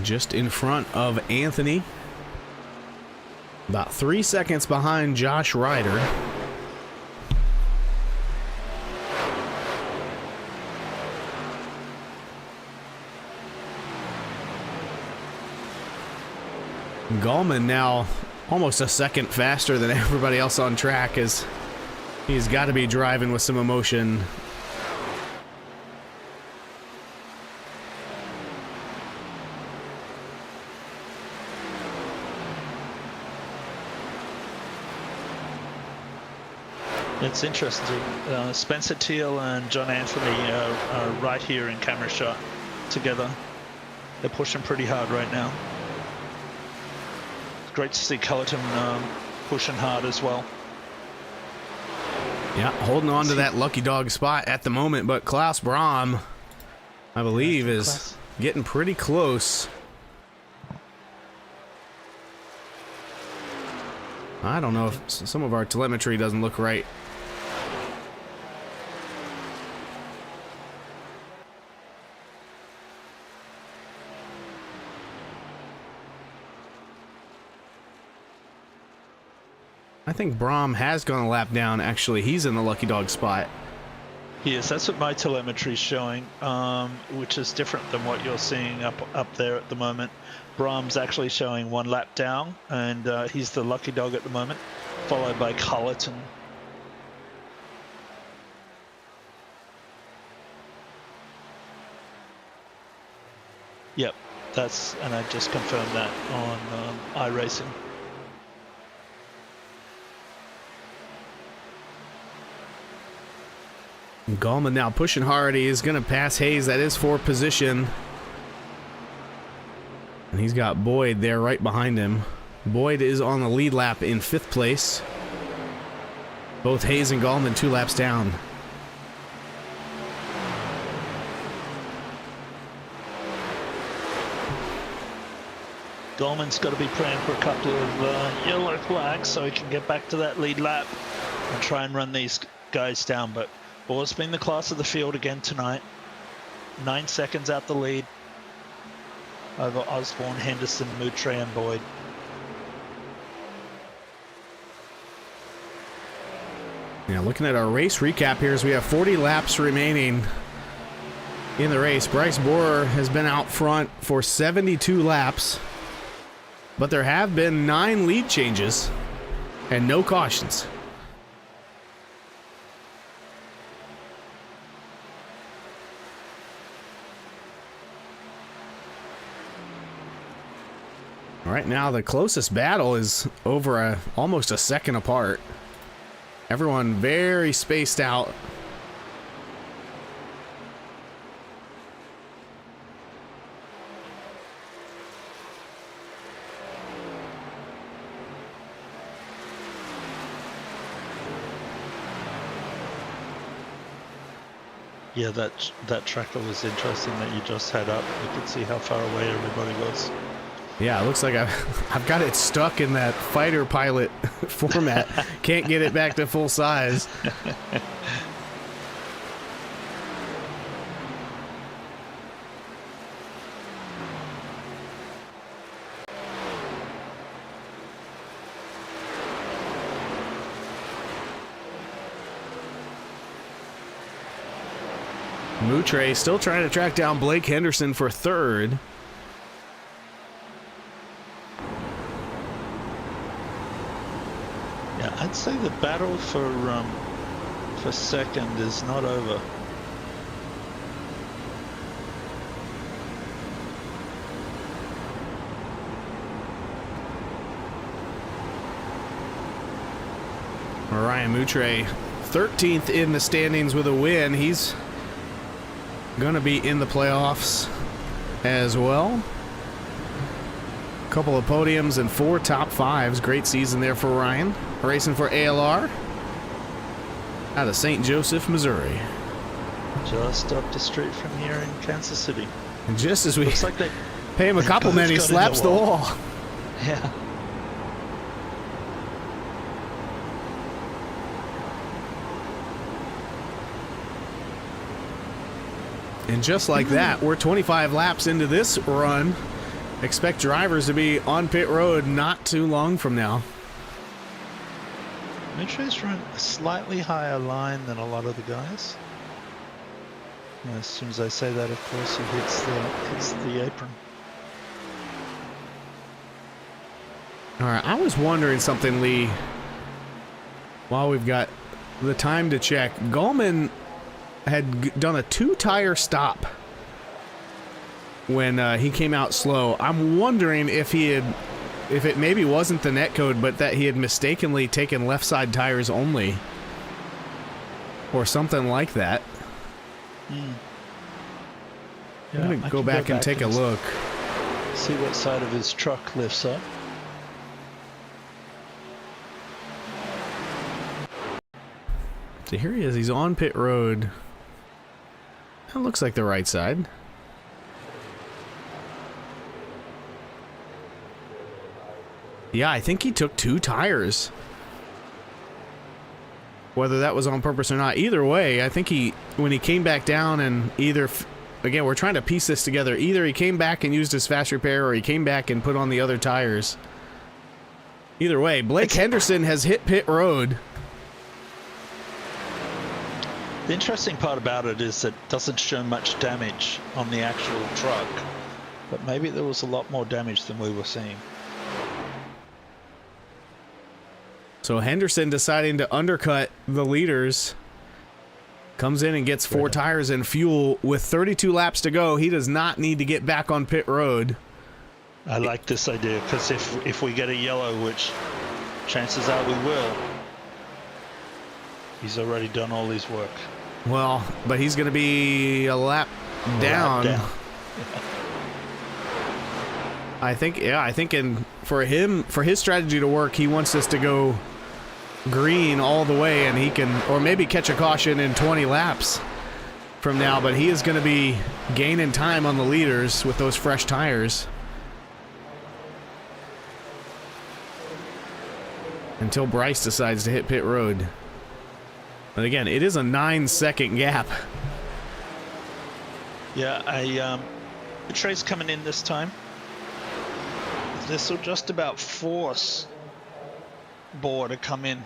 B: Just in front of Anthony. About 3 seconds behind Josh Ryder. Gallman now almost a second faster than everybody else on track, as he's got to be driving with some emotion.
C: It's interesting. Spencer Teal and John Anthony are right here in camera shot together. They're pushing pretty hard right now. It's great to see Cullerton pushing hard as well.
B: Yeah, holding on to that lucky dog spot at the moment, but Klaus Brahm, I believe, is getting pretty close. I don't know if some of our telemetry doesn't look right. I think Brahm has gone a lap down. Actually, he's in the lucky dog spot.
C: Yes, that's what my telemetry is showing, which is different than what you're seeing up there at the moment. Brahm's actually showing 1 lap down, and he's the lucky dog at the moment, followed by Cullerton. Yep, and I just confirmed that on iRacing.
B: Gallman now pushing hard. He is going to pass Hayes. That is for position. And he's got Boyd there right behind him. Boyd is on the lead lap in 5th place. Both Hayes and Gallman 2 laps down.
C: Gallman's got to be praying for a couple of yellow flags so he can get back to that lead lap and try and run these guys down. But Ball's been the class of the field again tonight. 9 seconds out the lead over Osborne, Henderson, Moutre, and Boyd.
B: Yeah, looking at our race recap here, as we have 40 laps remaining in the race. Bryce Borer has been out front for 72 laps, but there have been 9 lead changes and no cautions. Right now, the closest battle is over almost a second apart. Everyone very spaced out.
C: Yeah, that tracker was interesting that you just had up. You could see how far away everybody was.
B: Yeah, it looks like I've got it stuck in that fighter pilot format. Can't get it back to full size. Moutre still trying to track down Blake Henderson for 3rd.
C: Yeah, I'd say the battle for 2nd is not over.
B: Ryan Moutre, 13th in the standings with a win. He's going to be in the playoffs as well. Couple of podiums and 4 top 5s. Great season there for Ryan. Racing for ALR out of St. Joseph, Missouri.
C: Just up the street from here in Kansas City.
B: And just as we
C: Looks like they
B: pay him a compliment, he
C: got in
B: slaps the wall.
C: Yeah.
B: And just like that, we're 25 laps into this run. Expect drivers to be on pit road not too long from now.
C: Mitchell's run a slightly higher line than a lot of the guys. As soon as I say that, of course, he hits the apron.
B: All right, I was wondering something, Lee, while we've got the time to check. Gallman had done a 2-tire stop when he came out slow. I'm wondering if it maybe wasn't the net code, but that he had mistakenly taken left side tires only or something like that.
C: Yeah,
B: I'm gonna go back and take a look.
C: See what side of his truck lifts up.
B: So here he is. He's on pit road. That looks like the right side. Yeah, I think he took 2 tires. Whether that was on purpose or not, either way, I think when he came back down and again, we're trying to piece this together. Either he came back and used his fast repair or he came back and put on the other tires. Either way, Blake Henderson has hit pit road.
C: The interesting part about it is that it doesn't show much damage on the actual truck, but maybe there was a lot more damage than we were seeing.
B: So Henderson deciding to undercut the leaders. Comes in and gets 4 tires and fuel with 32 laps to go. He does not need to get back on pit road.
C: I like this idea because if we get a yellow, which chances are we will, he's already done all his work.
B: Well, but he's going to be a lap down. I think for his strategy to work, he wants us to go green all the way, and he can, or maybe catch a caution in 20 laps from now, but he is going to be gaining time on the leaders with those fresh tires until Bryce decides to hit pit road. But again, it is a 9-second gap.
C: Yeah, Trey's coming in this time. This will just about force Bohr to come in.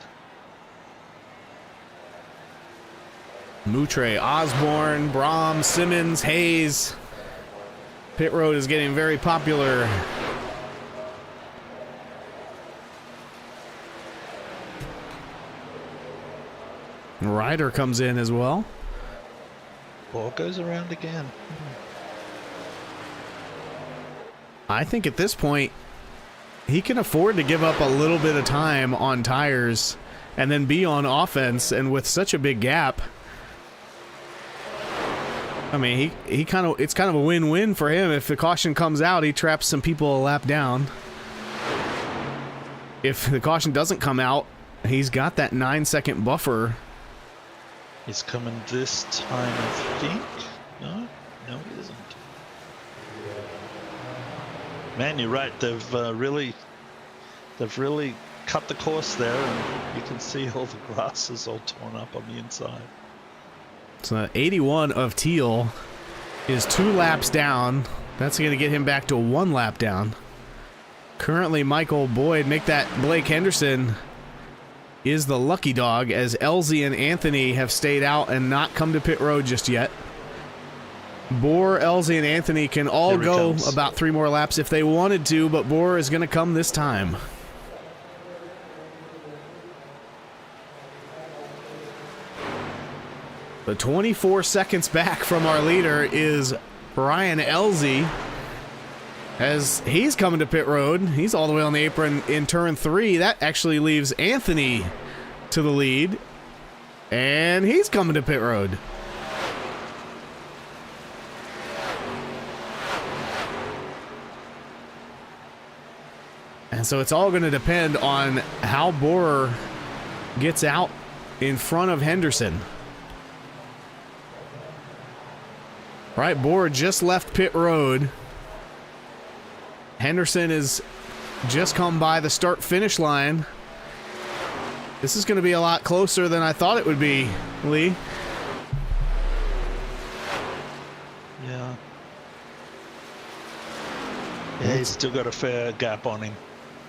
B: Moutre, Osborne, Brahm, Simmons, Hayes. Pit road is getting very popular. Ryder comes in as well.
C: Bohr goes around again.
B: I think at this point, he can afford to give up a little bit of time on tires and then be on offense, and with such a big gap, I mean, it's kind of a win-win for him. If the caution comes out, he traps some people a lap down. If the caution doesn't come out, he's got that 9-second buffer.
C: He's coming this time, I think. No, he isn't. Man, you're right. They've really cut the course there, and you can see all the grass is all torn up on the inside.
B: So 81 of Teal is 2 laps down. That's going to get him back to 1 lap down. Currently, Michael Boyd, make that Blake Henderson is the lucky dog, as Elsie and Anthony have stayed out and not come to pit road just yet. Bohr, Elsie, and Anthony can all go about 3 more laps if they wanted to, but Bohr is going to come this time. The 24 seconds back from our leader is Ryan Elsie, as he's coming to pit road. He's all the way on the apron in turn 3. That actually leaves Anthony to the lead, and he's coming to pit road. And so it's all going to depend on how Borer gets out in front of Henderson. Right, Borer just left pit road. Henderson has just come by the start-finish line. This is going to be a lot closer than I thought it would be, Lee.
C: Yeah. Yeah, he's still got a fair gap on him.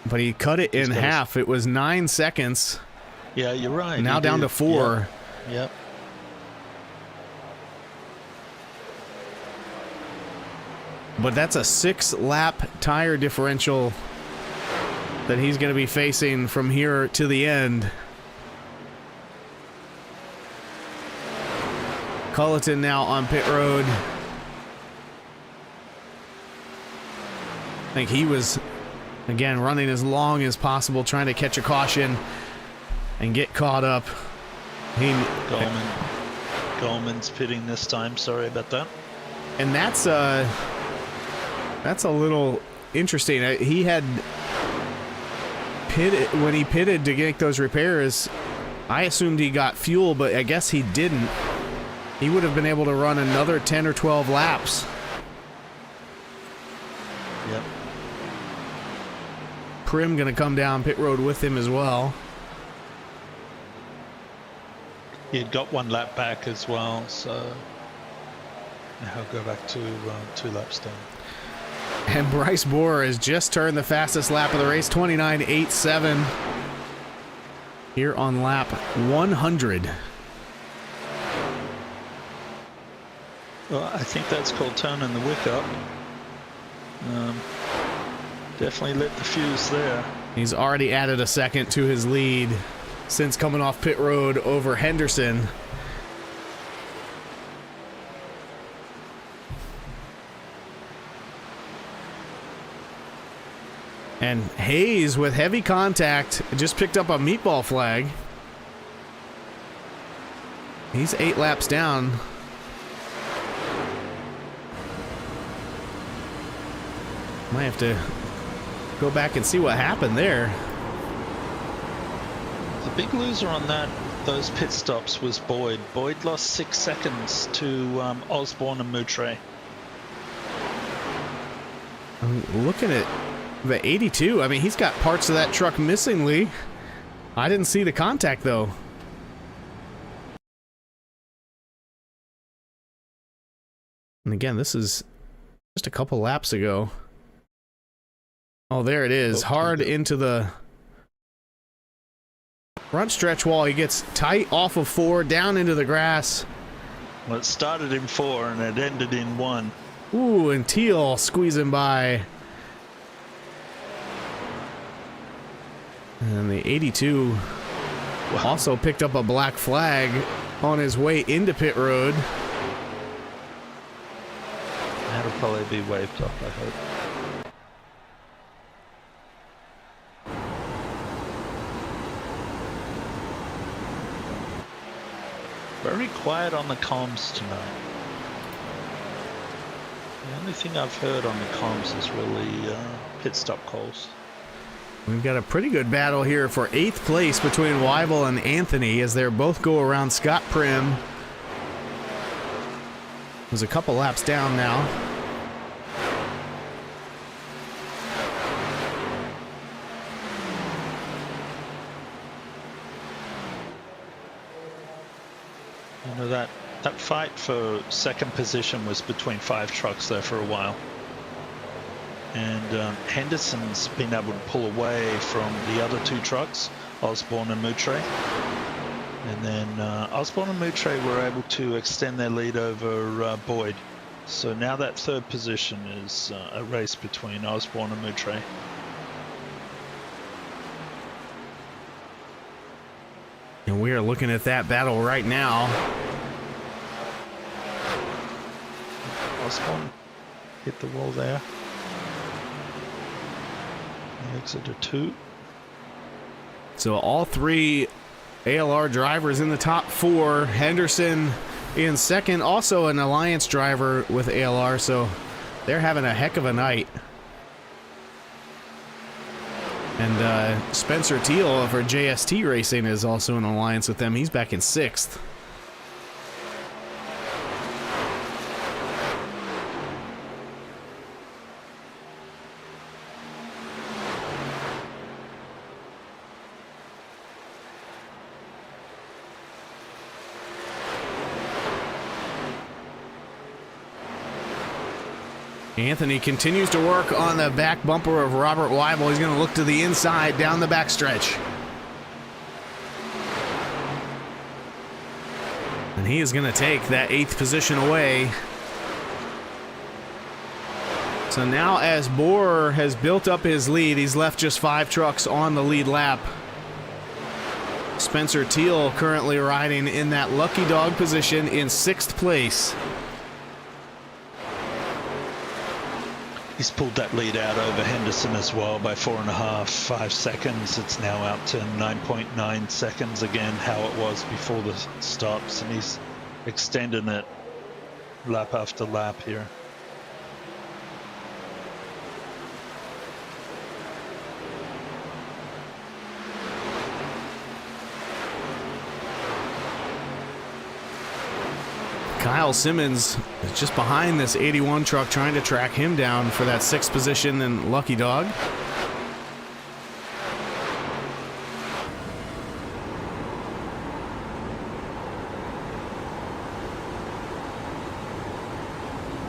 B: But he cut it in half. It was 9 seconds.
C: Yeah, you're right.
B: Now down to 4.
C: Yep.
B: But that's a 6-lap tire differential that he's going to be facing from here to the end. Culleton now on pit road. I think he was, again, running as long as possible, trying to catch a caution and get caught up.
C: Goldman's pitting this time. Sorry about that.
B: And that's a little interesting. He had pitted, when he pitted to get those repairs, I assumed he got fuel, but I guess he didn't. He would have been able to run another 10 or 12 laps.
C: Yep.
B: Prim going to come down pit road with him as well.
C: He had got 1 lap back as well, so now he'll go back to 2 laps down.
B: And Bryce Borer has just turned the fastest lap of the race, 29.87, here on lap 100.
C: Well, I think that's called turning the wick up. Definitely lit the fuse there.
B: He's already added a second to his lead since coming off pit road over Henderson. And Hayes, with heavy contact, just picked up a meatball flag. He's 8 laps down. Might have to go back and see what happened there.
C: The big loser on those pit stops was Boyd. Boyd lost 6 seconds to Osborne and Moutre.
B: I'm looking at the 82. I mean, he's got parts of that truck missing, Lee. I didn't see the contact, though. And again, this is just a couple laps ago. Oh, there it is. Hard into the front stretch wall. He gets tight off of 4, down into the grass.
C: Well, it started in 4 and it ended in 1.
B: Ooh, and Teal squeezing by. And the 82 also picked up a black flag on his way into pit road.
C: That'll probably be waved off, I hope. Very quiet on the comms tonight. The only thing I've heard on the comms is really pit stop calls.
B: We've got a pretty good battle here for 8th place between Weibel and Anthony as they both go around Scott Prim. There's a couple laps down now.
C: You know, that fight for second position was between 5 trucks there for a while. And Henderson's been able to pull away from the other 2 trucks, Osborne and Moutre. And then Osborne and Moutre were able to extend their lead over Boyd. So now that 3rd position is a race between Osborne and Moutre.
B: And we are looking at that battle right now.
C: Osborne hit the wall there. Exit to 2.
B: So all 3 ALR drivers in the top 4. Henderson in second, also an Alliance driver with ALR, so they're having a heck of a night. And Spencer Teal for JST Racing is also in alliance with them. He's back in 6th. Anthony continues to work on the back bumper of Robert Weibel. He's going to look to the inside down the backstretch. And he is going to take that 8th position away. So now as Bohr has built up his lead, he's left just 5 trucks on the lead lap. Spencer Teal currently riding in that lucky dog position in 6th place.
C: He's pulled that lead out over Henderson as well by 4.5, 5 seconds. It's now out to 9.9 seconds again, how it was before the stops, and he's extending it lap after lap here.
B: Kyle Simmons is just behind this 81 truck, trying to track him down for that 6th position in Lucky Dog.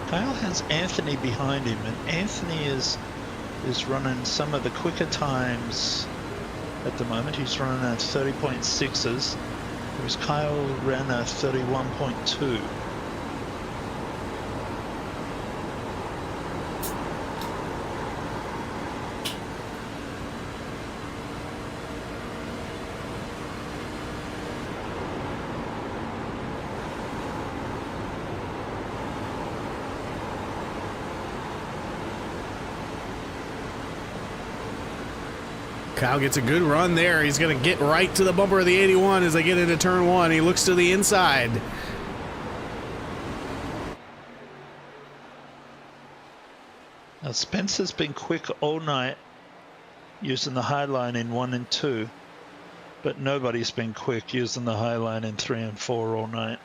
C: Kyle has Anthony behind him, and Anthony is running some of the quicker times at the moment. He's running at 30.6s, whereas Kyle ran at 31.2.
B: Kyle gets a good run there. He's going to get right to the bumper of the 81 as they get into turn 1. He looks to the inside.
C: Now Spencer's been quick all night using the high line in 1 and 2, but nobody's been quick using the high line in 3 and 4 all night.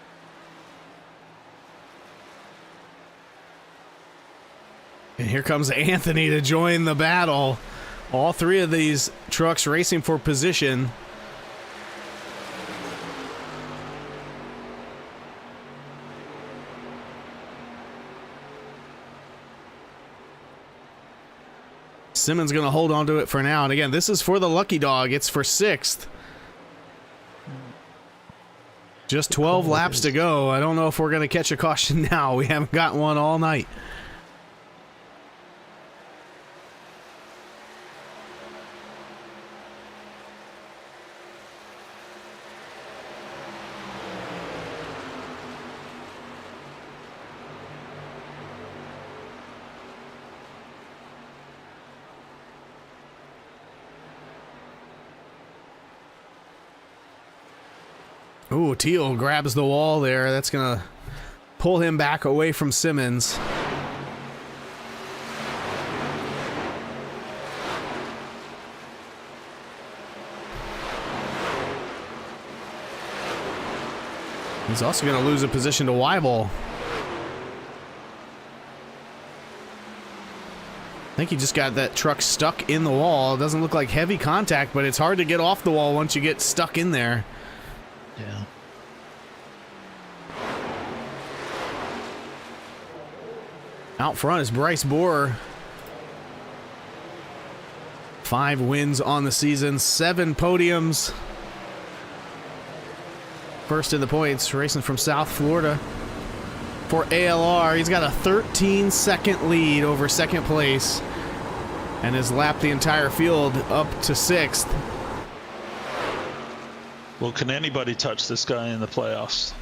B: And here comes Anthony to join the battle. All 3 of these trucks racing for position. Simmons going to hold on to it for now. And again, this is for the Lucky Dog. It's for 6th. Just 12 laps to go. I don't know if we're going to catch a caution now. We haven't got one all night. Ooh, Teal grabs the wall there. That's going to pull him back away from Simmons. He's also going to lose a position to Weibel. I think he just got that truck stuck in the wall. It doesn't look like heavy contact, but it's hard to get off the wall once you get stuck in there.
C: Yeah.
B: Out front is Bryce Bohr. 5 wins on the season, 7 podiums. First in the points, racing from South Florida. For ALR, he's got a 13-second lead over 2nd place and has lapped the entire field up to 6th.
C: Well, can anybody touch this guy in the playoffs?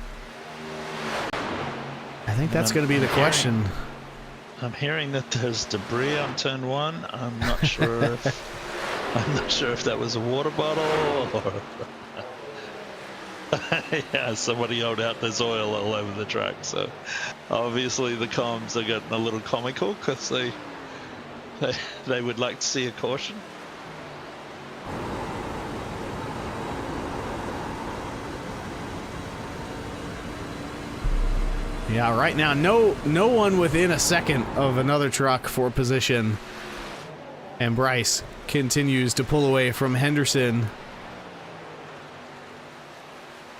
B: I think that's going to be the question.
C: I'm hearing that there's debris on turn 1. I'm not sure if that was a water bottle or yeah, somebody yelled out there's oil all over the track. So obviously the comms are getting a little comical because they would like to see a caution.
B: Yeah, right now, no one within a second of another truck for position. And Bryce continues to pull away from Henderson.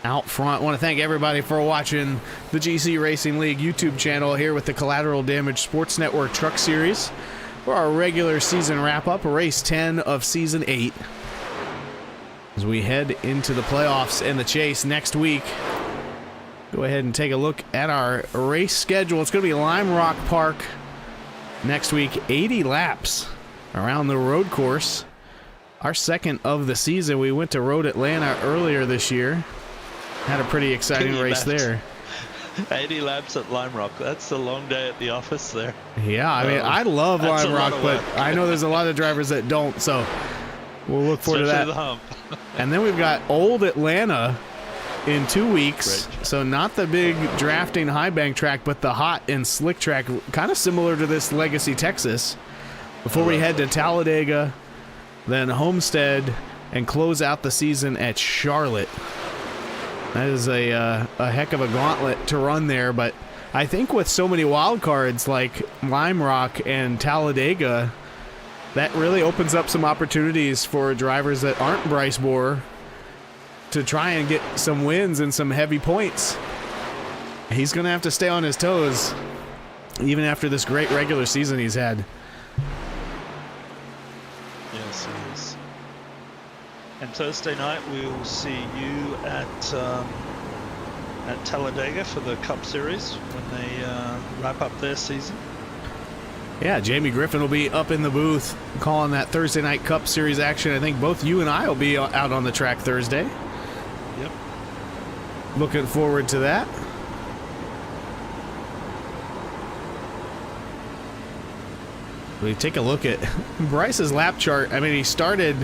B: Out front, want to thank everybody for watching the GC Racing League YouTube channel here with the Collateral Damage Sports Network Truck Series for our regular season wrap-up, race 10 of season 8. As we head into the playoffs and the chase next week, go ahead and take a look at our race schedule. It's going to be Lime Rock Park next week, 80 laps around the road course. Our second of the season. We went to Road Atlanta earlier this year. Had a pretty exciting race there.
C: 80 laps at Lime Rock. That's a long day at the office there.
B: Yeah, I mean, I love Lime Rock, but I know there's a lot of drivers that don't, so we'll look forward to that.
C: The hump.
B: And then we've got Old Atlanta in 2 weeks, so not the big drafting high bank track, but the hot and slick track, kind of similar to this Legacy, Texas, before we head to Talladega, then Homestead, and close out the season at Charlotte. That is a heck of a gauntlet to run there, but I think with so many wild cards like Lime Rock and Talladega, that really opens up some opportunities for drivers that aren't Bryce Bohr to try and get some wins and some heavy points. He's going to have to stay on his toes even after this great regular season he's had.
C: Yes, he is. And Thursday night we'll see you at Talladega for the Cup Series when they wrap up their season.
B: Yeah, Jamie Griffin will be up in the booth calling that Thursday night Cup Series action. I think both you and I will be out on the track Thursday.
C: Yep.
B: Looking forward to that. We take a look at Bryce's lap chart. I mean, he started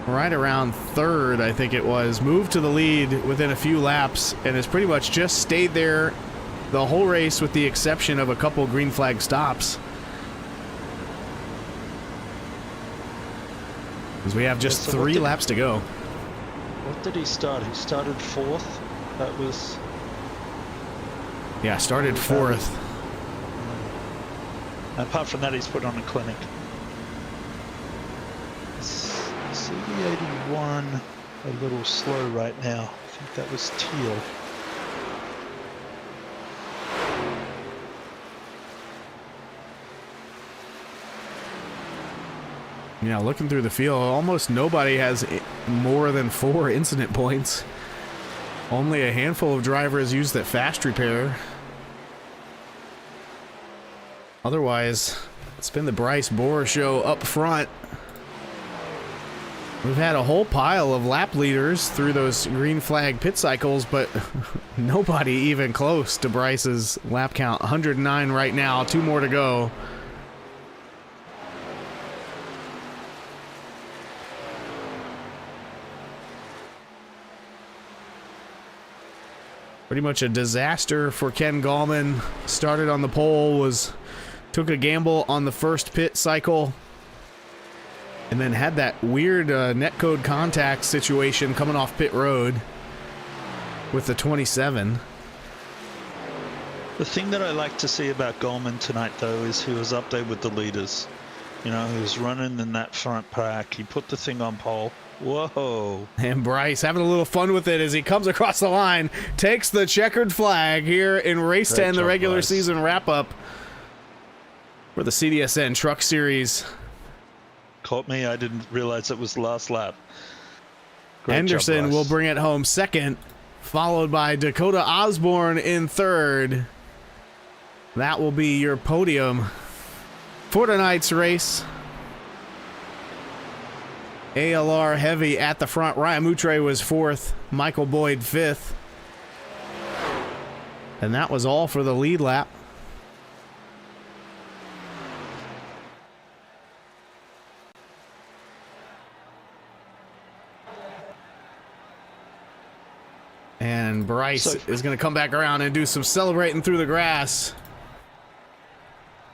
B: right around third, I think it was, moved to the lead within a few laps, and has pretty much just stayed there the whole race with the exception of a couple green flag stops. Because we have just 3 laps to go.
C: What did he start? He started 4th. That was...
B: Yeah, started 4th.
C: Apart from that, he's put on a clinic. CD81 a little slow right now. I think that was Teal.
B: Yeah, looking through the field, almost nobody has more than 4 incident points. Only a handful of drivers use that fast repair. Otherwise, it's been the Bryce Bohr show up front. We've had a whole pile of lap leaders through those green flag pit cycles, but nobody even close to Bryce's lap count. 109 right now, 2 more to go. Pretty much a disaster for Ken Gallman. Started on the pole, took a gamble on the first pit cycle, and then had that weird netcode contact situation coming off pit road with the 27.
C: The thing that I like to see about Gallman tonight, though, is he was up there with the leaders. You know, he was running in that front pack. He put the thing on pole. Whoa.
B: And Bryce having a little fun with it as he comes across the line, takes the checkered flag here in race 10, the regular season wrap-up for the CDSN Truck Series.
C: Caught me. I didn't realize it was the last lap. Great
B: Henderson
C: job,
B: will bring it home second, followed by Dakota Osborne in third. That will be your podium for tonight's race. ALR heavy at the front. Ryan Moutre was 4th, Michael Boyd 5th. And that was all for the lead lap. And Bryce is going to come back around and do some celebrating through the grass.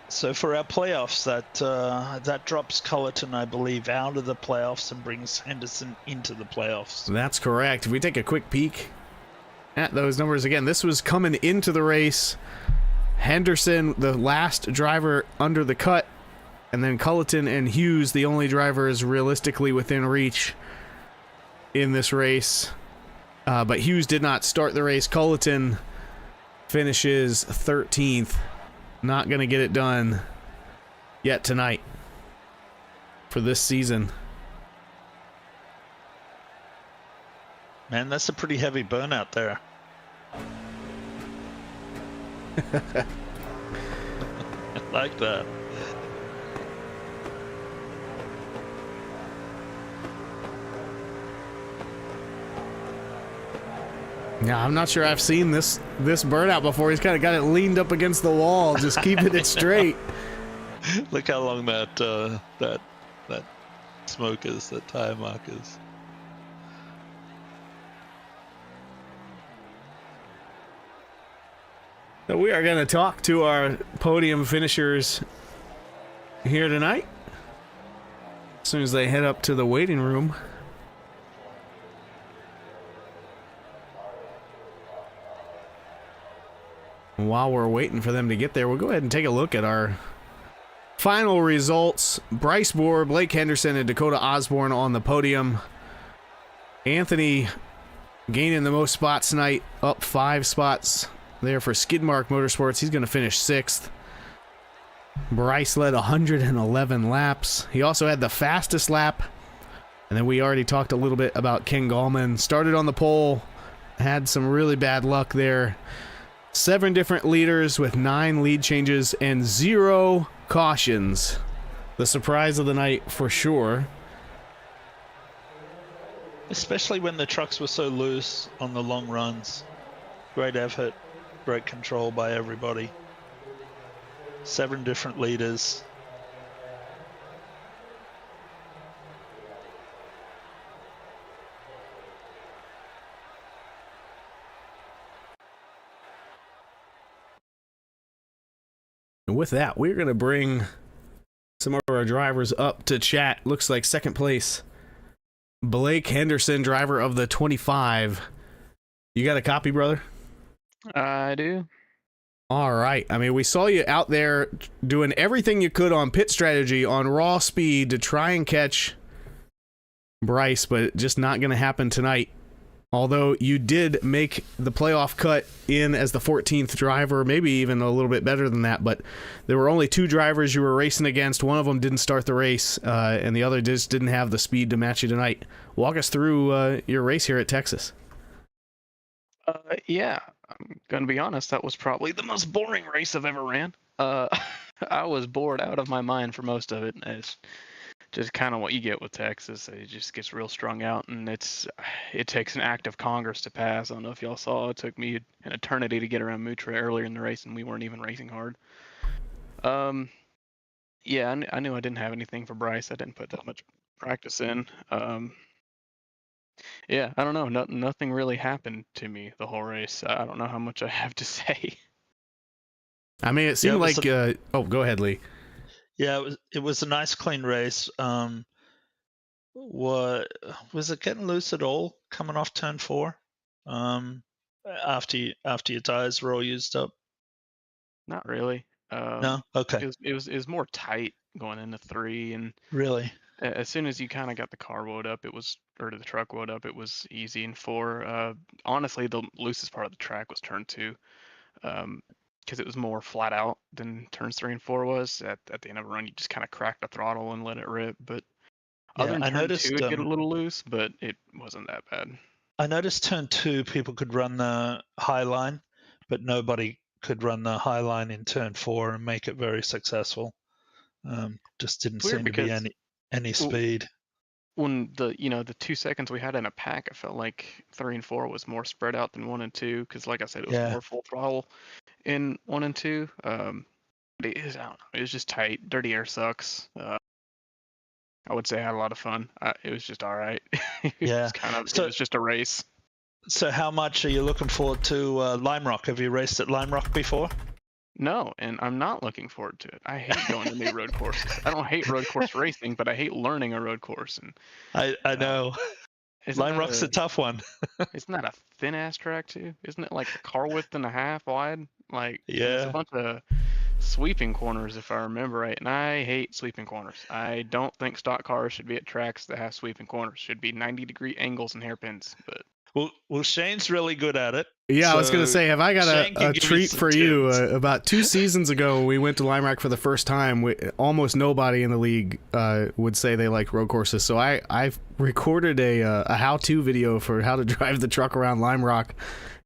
C: So for our playoffs, that drops Cullerton, I believe, out of the playoffs and brings Henderson into the playoffs.
B: That's correct. If we take a quick peek at those numbers again. This was coming into the race. Henderson, the last driver under the cut, and then Culleton and Hughes, the only drivers realistically within reach in this race. But Hughes did not start the race. Culleton finishes 13th. Not going to get it done yet tonight for this season.
C: Man, that's a pretty heavy burnout there. I like that.
B: Yeah, I'm not sure I've seen this burnout before. He's kind of got it leaned up against the wall, just keeping it straight.
C: Look how long that smoke is, that tire mark is.
B: So we are going to talk to our podium finishers here tonight as soon as they head up to the waiting room. And while we're waiting for them to get there, we'll go ahead and take a look at our final results. Bryce Bohr, Blake Henderson, and Dakota Osborne on the podium. Anthony gaining the most spots tonight, up 5 spots there for Skidmark Motorsports. He's going to finish 6th. Bryce led 111 laps. He also had the fastest lap. And then we already talked a little bit about Ken Gallman. Started on the pole, had some really bad luck there. 7 different leaders with 9 lead changes and 0 cautions. The surprise of the night for sure.
C: Especially when the trucks were so loose on the long runs. Great effort, great control by everybody. 7 different leaders.
B: And with that, we're going to bring some of our drivers up to chat. Looks like second place, Blake Henderson, driver of the 25. You got a copy, brother?
D: I do.
B: All right. I mean, we saw you out there doing everything you could on pit strategy, on raw speed to try and catch Bryce, but just not going to happen tonight. Although you did make the playoff cut in as the 14th driver, maybe even a little bit better than that, but there were only 2 drivers you were racing against. One of them didn't start the race, and the other just didn't have the speed to match you tonight. Walk us through your race here at Texas.
D: Yeah, I'm going to be honest, that was probably the most boring race I've ever ran. I was bored out of my mind for most of it. It's just kind of what you get with Texas. It just gets real strung out, and it takes an act of Congress to pass. I don't know if y'all saw, it took me an eternity to get around Mutra earlier in the race, and we weren't even racing hard. Yeah, I knew I didn't have anything for Bryce. I didn't put that much practice in. Yeah, I don't know. Nothing really happened to me the whole race. I don't know how much I have to say.
B: I mean, it seemed like... oh, go ahead, Lee.
C: Yeah, it was a nice clean race. What was it getting loose at all coming off turn 4? After your tires were all used up?
D: Not really.
C: No? Okay.
D: It was more tight going into 3, and
C: Really?
D: as soon as you kind of got the car woed up, or the truck woed up, it was easy. And 4, honestly, the loosest part of the track was turn 2. Because it was more flat out than turns 3 and 4 was. At the end of a run, you just kind of crack the throttle and let it rip. But other than turn 2, it'd get a little loose, but it wasn't that bad.
C: I noticed turn 2, people could run the high line, but nobody could run the high line in turn 4 and make it very successful. Just didn't seem to be any speed.
D: When the 2 seconds we had in a pack, I felt like 3 and 4 was more spread out than 1 and 2, because like I said, it was more full throttle in 1 and 2. It is, I don't know, it was just tight. Dirty air sucks. I would say I had a lot of fun. It was just all right. It was just a race.
C: So how much are you looking forward to Lime Rock? Have you raced at Lime Rock before?
D: No, and I'm not looking forward to it. I hate going to new road courses. I don't hate road course racing, but I hate learning a road course. And
C: I know. Lime Rock's a tough one.
D: Isn't that a thin ass track too? Isn't it like a car width and a half wide? Like, and it's a
C: Yeah.
D: bunch of sweeping corners, if I remember right. And I hate sweeping corners. I don't think stock cars should be at tracks that have sweeping corners. Should be 90-degree angles and hairpins. But
C: Well, Shane's really good at it.
B: Yeah, I was going to say, have I got
C: Shane can
B: a
C: give
B: treat
C: some
B: for you?
C: tips.
B: About 2 seasons ago, we went to Lime Rock for the first time. Almost nobody in the league would say they like road courses. So I've recorded a how-to video for how to drive the truck around Lime Rock.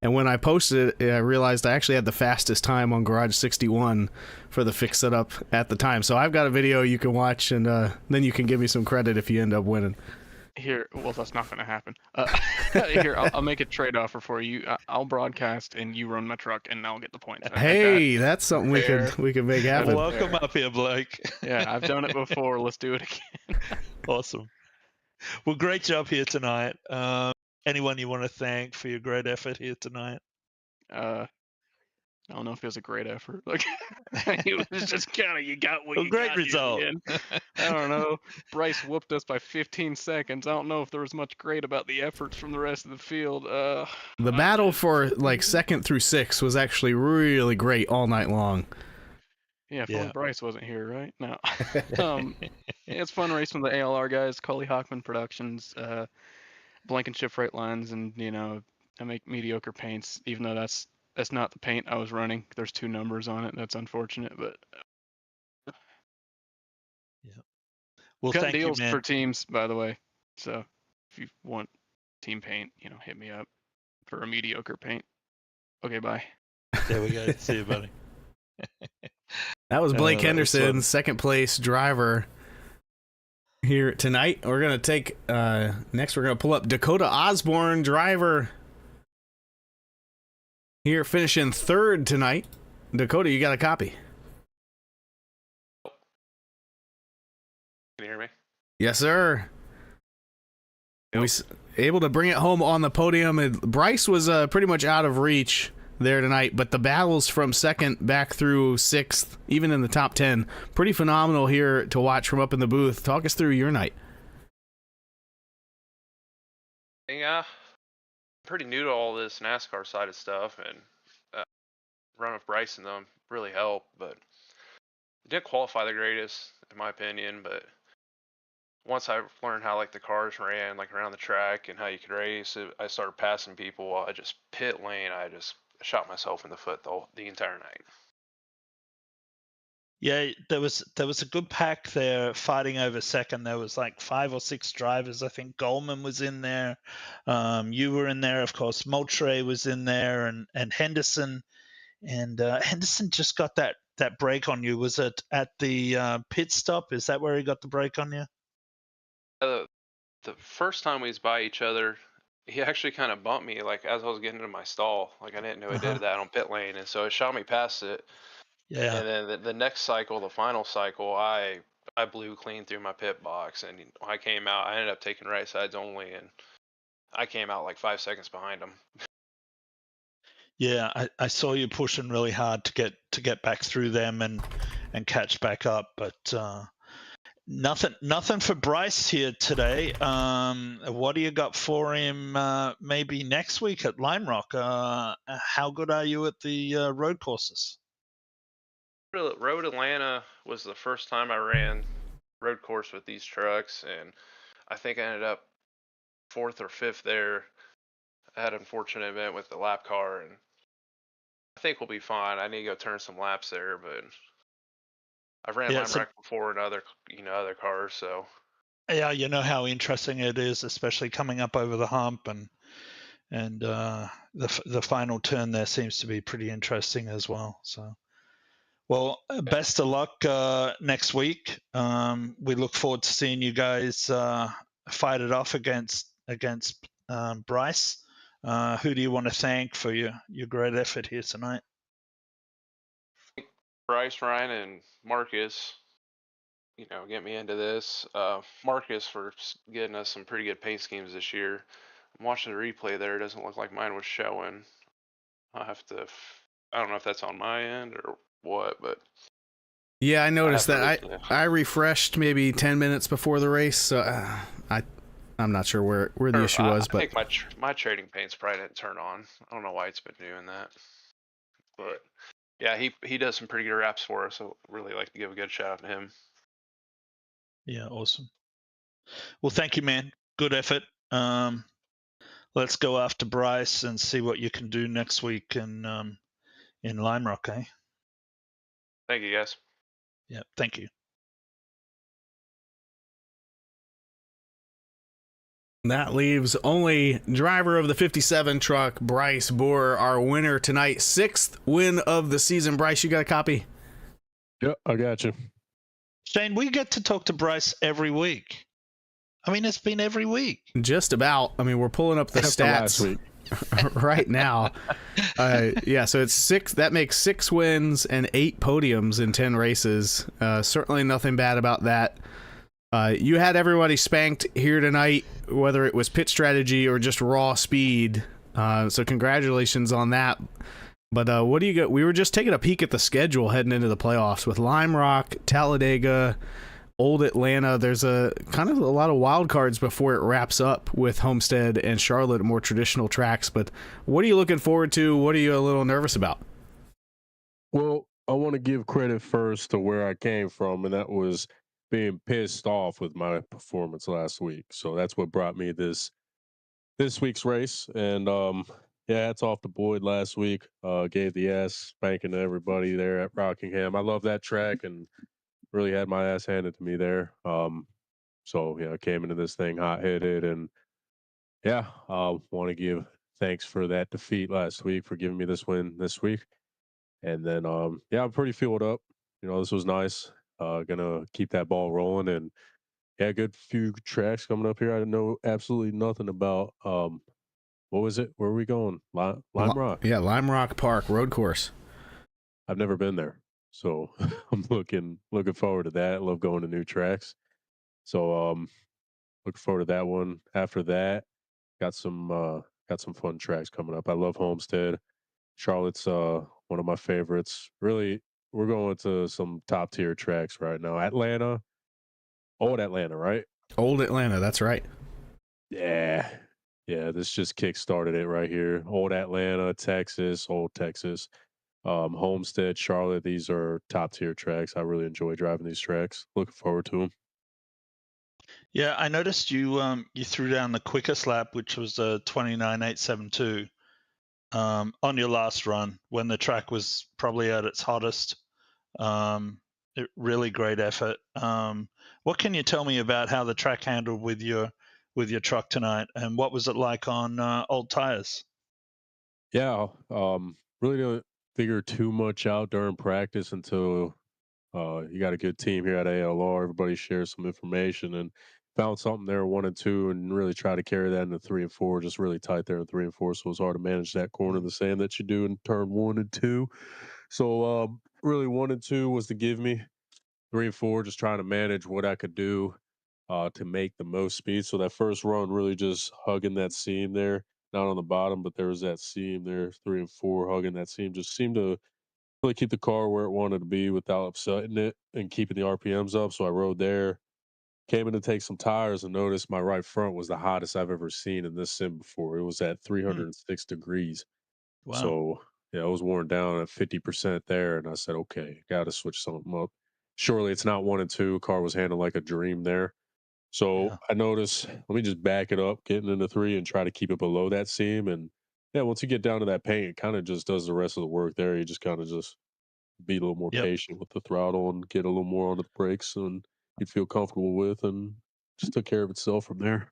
B: And when I posted it, I realized I actually had the fastest time on Garage 61 for the fixed setup at the time. So I've got a video you can watch, and then you can give me some credit if you end up winning.
D: here, well, that's not going to happen. Here, I'll make a trade offer for you. I'll broadcast and you run my truck, and I'll get the points.
B: Hey, that's something
D: Fair.
B: we could make happen.
C: Welcome up here, Blake.
D: Yeah, I've done it before. Let's do it again.
C: Awesome. Well, great job here tonight. Anyone you want to thank for your great effort here tonight?
D: I don't know if it was a great effort. Like, it was just kind of, you got what you
C: Great
D: got.
C: result.
D: I don't know. Bryce whooped us by 15 seconds. I don't know if there was much great about the efforts from the rest of the field.
B: The battle for like 2nd through 6th was actually really great all night long.
D: Yeah, if only Bryce wasn't here, right? No. It's fun racing with the ALR guys, Cully Hockman Productions, Blankenship Freight Lines, and, you know, I make mediocre paints, even though that's not the paint I was running. There's 2 numbers on it. That's unfortunate, but
C: Well,
D: got
C: thank you,
D: deals
C: man.
D: for teams, by the way. So if you want team paint, you know, hit me up for a mediocre paint. Okay, bye.
C: There we go. See you, buddy.
B: That was Blake
C: that was
B: Henderson,
C: fun.
B: 2nd place driver here tonight. We're going to take, next we're going to pull up Dakota Osborne, driver here, finishing 3rd tonight. Dakota, you got a copy?
E: Can you hear me?
B: Yes, sir.
E: Yep.
B: We able to bring it home on the podium. And Bryce was pretty much out of reach there tonight, but the battles from 2nd back through 6th, even in the top 10, pretty phenomenal here to watch from up in the booth. Talk us through your night.
E: Yeah, pretty new to all this NASCAR side of stuff, and run with Bryce and them really helped, but it didn't qualify the greatest, in my opinion, but once I learned how like the cars ran like around the track and how you could race, I started passing people. I just pit lane. I just shot myself in the foot the entire night.
C: Yeah, there was a good pack there fighting over 2nd. There was like 5 or 6 drivers. I think Goldman was in there. You were in there, of course. Moultrie was in there, and Henderson. And Henderson just got that break on you. Was it at the pit stop? Is that where he got the break on you?
E: The first time we was by each other, he actually kind of bumped me like as I was getting into my stall. Like I didn't know he did that on pit lane, and so it shot me past it.
C: Yeah.
E: And then the next cycle, the final cycle, I blew clean through my pit box, and when I came out, I ended up taking right sides only, and I came out like 5 seconds behind him.
C: Yeah, I saw you pushing really hard to get back through them and catch back up, but nothing for Bryce here today. What do you got for him? Maybe next week at Lime Rock. How good are you at the road courses?
E: Road Atlanta was the first time I ran road course with these trucks, and I think I ended up 4th or 5th there. I had an unfortunate event with the lap car, and I think we'll be fine. I need to go turn some laps there, but I've ran Lime Rock before in other cars, so.
C: Yeah, you know how interesting it is, especially coming up over the hump, and the final turn there seems to be pretty interesting as well. So. Well, best of luck next week. We look forward to seeing you guys fight it off against Bryce. Who do you want to thank for your great effort here tonight?
E: Bryce, Ryan, and Marcus, get me into this. Marcus for getting us some pretty good paint schemes this year. I'm watching the replay there. It doesn't look like mine was showing. I don't know if that's on my end or what, but
B: yeah, I noticed that. I refreshed maybe 10 minutes before the race, so I'm not sure where the
E: Or
B: issue
E: I,
B: was,
E: I
B: but
E: think my trading paints probably didn't turn on. I don't know why it's been doing that. But yeah, he does some pretty good wraps for us, so really like to give a good shout out to him.
C: Yeah, awesome. Well, thank you, man. Good effort. Let's go after Bryce and see what you can do next week in Lime Rock, eh?
E: Thank you, guys.
C: Yeah, thank you.
B: that leaves only driver of the 57 truck, Bryce Boer, our winner tonight. 6th win of the season. Bryce, you got a copy?
F: Yep, I got you.
C: Shane, we get to talk to Bryce every week. I mean, it's been every week.
B: Just about. I mean, we're pulling up the
F: Except for last
B: stats
F: week.
B: right now. Yeah, so it's 6. That makes 6 wins and 8 podiums in 10 races. Certainly nothing bad about that. You had everybody spanked here tonight, whether it was pit strategy or just raw speed. So congratulations on that. But what do you got? We were just taking a peek at the schedule heading into the playoffs with Lime Rock, Talladega, Old Atlanta. There's a kind of a lot of wild cards before it wraps up with Homestead and Charlotte, more traditional tracks. But what are you looking forward to? What are you a little nervous about?
F: Well, I want to give credit first to where I came from, and that was being pissed off with my performance last week. So that's what brought me this week's race. And yeah, hats off to Boyd last week. Gave the ass spanking to everybody there at Rockingham. I love that track and really had my ass handed to me there. So yeah, I came into this thing hot headed, and yeah, I want to give thanks for that defeat last week for giving me this win this week. And then yeah, I'm pretty filled up. This was nice. Gonna keep that ball rolling, and yeah, good few tracks coming up here. I know absolutely nothing about what was it? Where are we going? Lime Rock.
B: Yeah, Lime Rock Park road course.
F: I've never been there, so I'm looking forward to that. I love going to new tracks. So looking forward to that one. After that, got some fun tracks coming up. I love Homestead. Charlotte's one of my favorites. Really, we're going to some top tier tracks right now. Atlanta, old Atlanta, right?
B: Old Atlanta, that's right.
F: Yeah. Yeah, this just kick started it right here. Old Atlanta, Texas, old Texas. Homestead, Charlotte, these are top tier tracks. I really enjoy driving these tracks. Looking forward to them.
C: Yeah, I noticed you threw down the quickest lap, which was 29.872 on your last run when the track was probably at its hottest. Really great effort. What can you tell me about how the track handled with your truck tonight, and what was it like on old tires?
F: Yeah, really didn't figure too much out during practice until you got a good team here at ALR. Everybody shares some information and found something there 1 and 2, and really try to carry that into 3 and 4. Just really tight there in 3 and 4, so it's hard to manage that corner of the sand that you do in turn 1 and 2. So really 1 and 2 was to give me 3 and 4, just trying to manage what I could do to make the most speed. So that first run really just hugging that seam there, not on the bottom, but there was that seam there, 3 and 4 hugging that seam. Just seemed to really keep the car where it wanted to be without upsetting it and keeping the RPMs up. So I rode there, came in to take some tires, and noticed my right front was the hottest I've ever seen in this sim before. It was at 306 degrees.
C: Wow.
F: So yeah, I was worn down at 50% there, and I said, okay, got to switch something up. Surely it's not 1 and 2. Car was handled like a dream there. So
C: Yeah.
F: I noticed, let me just back it up, getting into 3 and try to keep it below that seam. And yeah, once you get down to that paint, it kind of just does the rest of the work there. You just kind of just be a little more
C: Yep.
F: patient with the throttle and get a little more on the brakes and you'd feel comfortable with, and just took care of itself from there.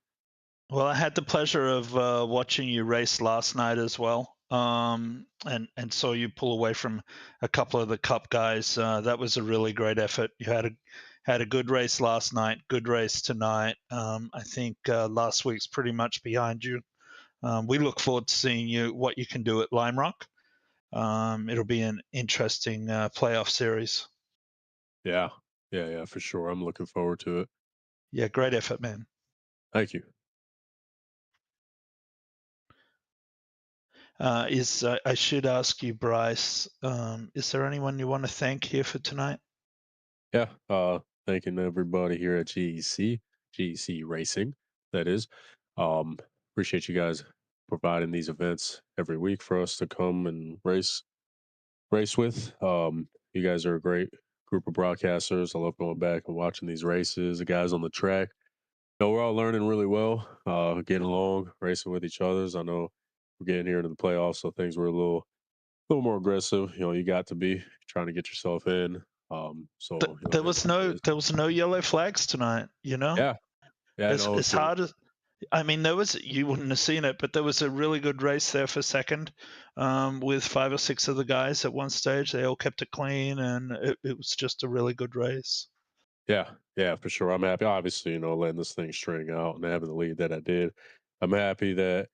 C: Well, I had the pleasure of watching you race last night as well, and saw you pull away from a couple of the Cup guys. That was a really great effort. You had a good race last night, good race tonight. I think last week's pretty much behind you. We look forward to seeing what you can do at Lime Rock. It'll be an interesting playoff series.
F: Yeah. Yeah, for sure. I'm looking forward to it.
C: Yeah, great effort, man.
F: Thank you.
C: I should ask you, Bryce, is there anyone you want to thank here for tonight?
F: Yeah. Thanking everybody here at GEC Racing. that is. Appreciate you guys providing these events every week for us to come and race with. You guys are a great group of broadcasters. I love going back and watching these races. The guys on the track. We're all learning really well, getting along, racing with each others. I know we're getting here into the playoffs, so things were a little more aggressive. You got to be trying to get yourself in. So
C: There was no yellow flags tonight.
F: yeah, yeah, I know.
C: As hard as you wouldn't have seen it, but there was a really good race there for second, with 5 or 6 of the guys at one stage. They all kept it clean, and it was just a really good race.
F: Yeah, for sure. I'm happy. Obviously, letting this thing string out and having the lead that I did. I'm happy that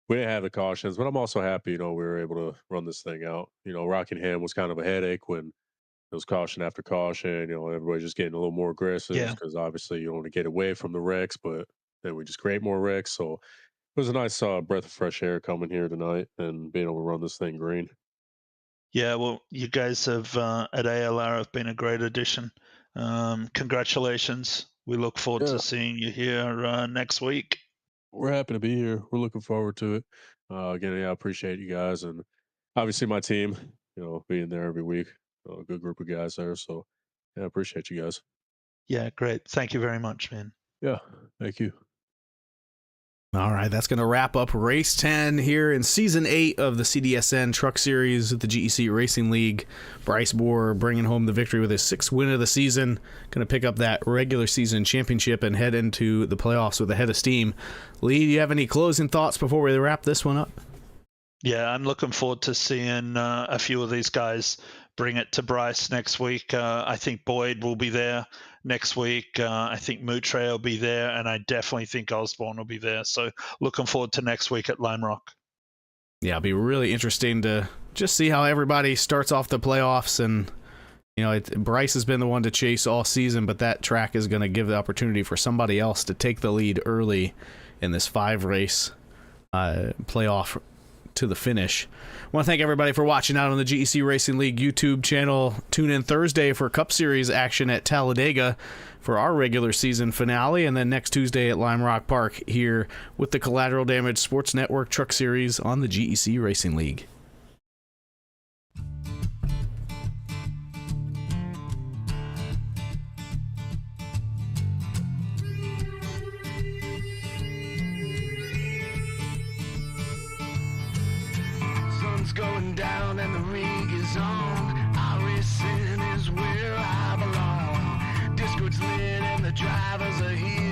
F: we didn't have the cautions, but I'm also happy, we were able to run this thing out. Rockingham was kind of a headache when it was caution after caution. Everybody just getting a little more aggressive
C: Yeah.
F: because obviously you want to get away from the wrecks, but then we just create more wrecks. So it was a nice breath of fresh air coming here tonight and being able to run this thing green.
C: Yeah, well, you guys have at ALR have been a great addition. Congratulations. We look forward
F: Yeah.
C: to seeing you here next week.
F: We're happy to be here. We're looking forward to it. Again, I appreciate you guys and obviously my team, being there every week. A good group of guys there. So, yeah, I appreciate you guys.
C: Yeah, great. Thank you very much, man.
F: Yeah, thank you.
B: All right, that's going to wrap up Race 10 here in Season 8 of the CDSN Truck Series at the GEC Racing League. Bryce Bohr bringing home the victory with his 6th win of the season. Going to pick up that regular season championship and head into the playoffs with a head of steam. Lee, do you have any closing thoughts before we wrap this one up?
C: Yeah, I'm looking forward to seeing a few of these guys bring it to Bryce next week. I think Boyd will be there next week. I think Moutre will be there, and I definitely think Osborne will be there. So looking forward to next week at Lime Rock.
B: Yeah, it'll be really interesting to just see how everybody starts off the playoffs. And, Bryce has been the one to chase all season, but that track is going to give the opportunity for somebody else to take the lead early in this 5-race playoff to the finish. I want to thank everybody for watching out on the GEC Racing League YouTube channel. Tune in Thursday for Cup Series action at Talladega for our regular season finale, and then next Tuesday at Lime Rock Park here with the Collateral Damage Sports Network Truck Series on the GEC Racing League.
A: Sun's going down and the rig is on. iRacing is where I belong. Discord's lit and the drivers are here.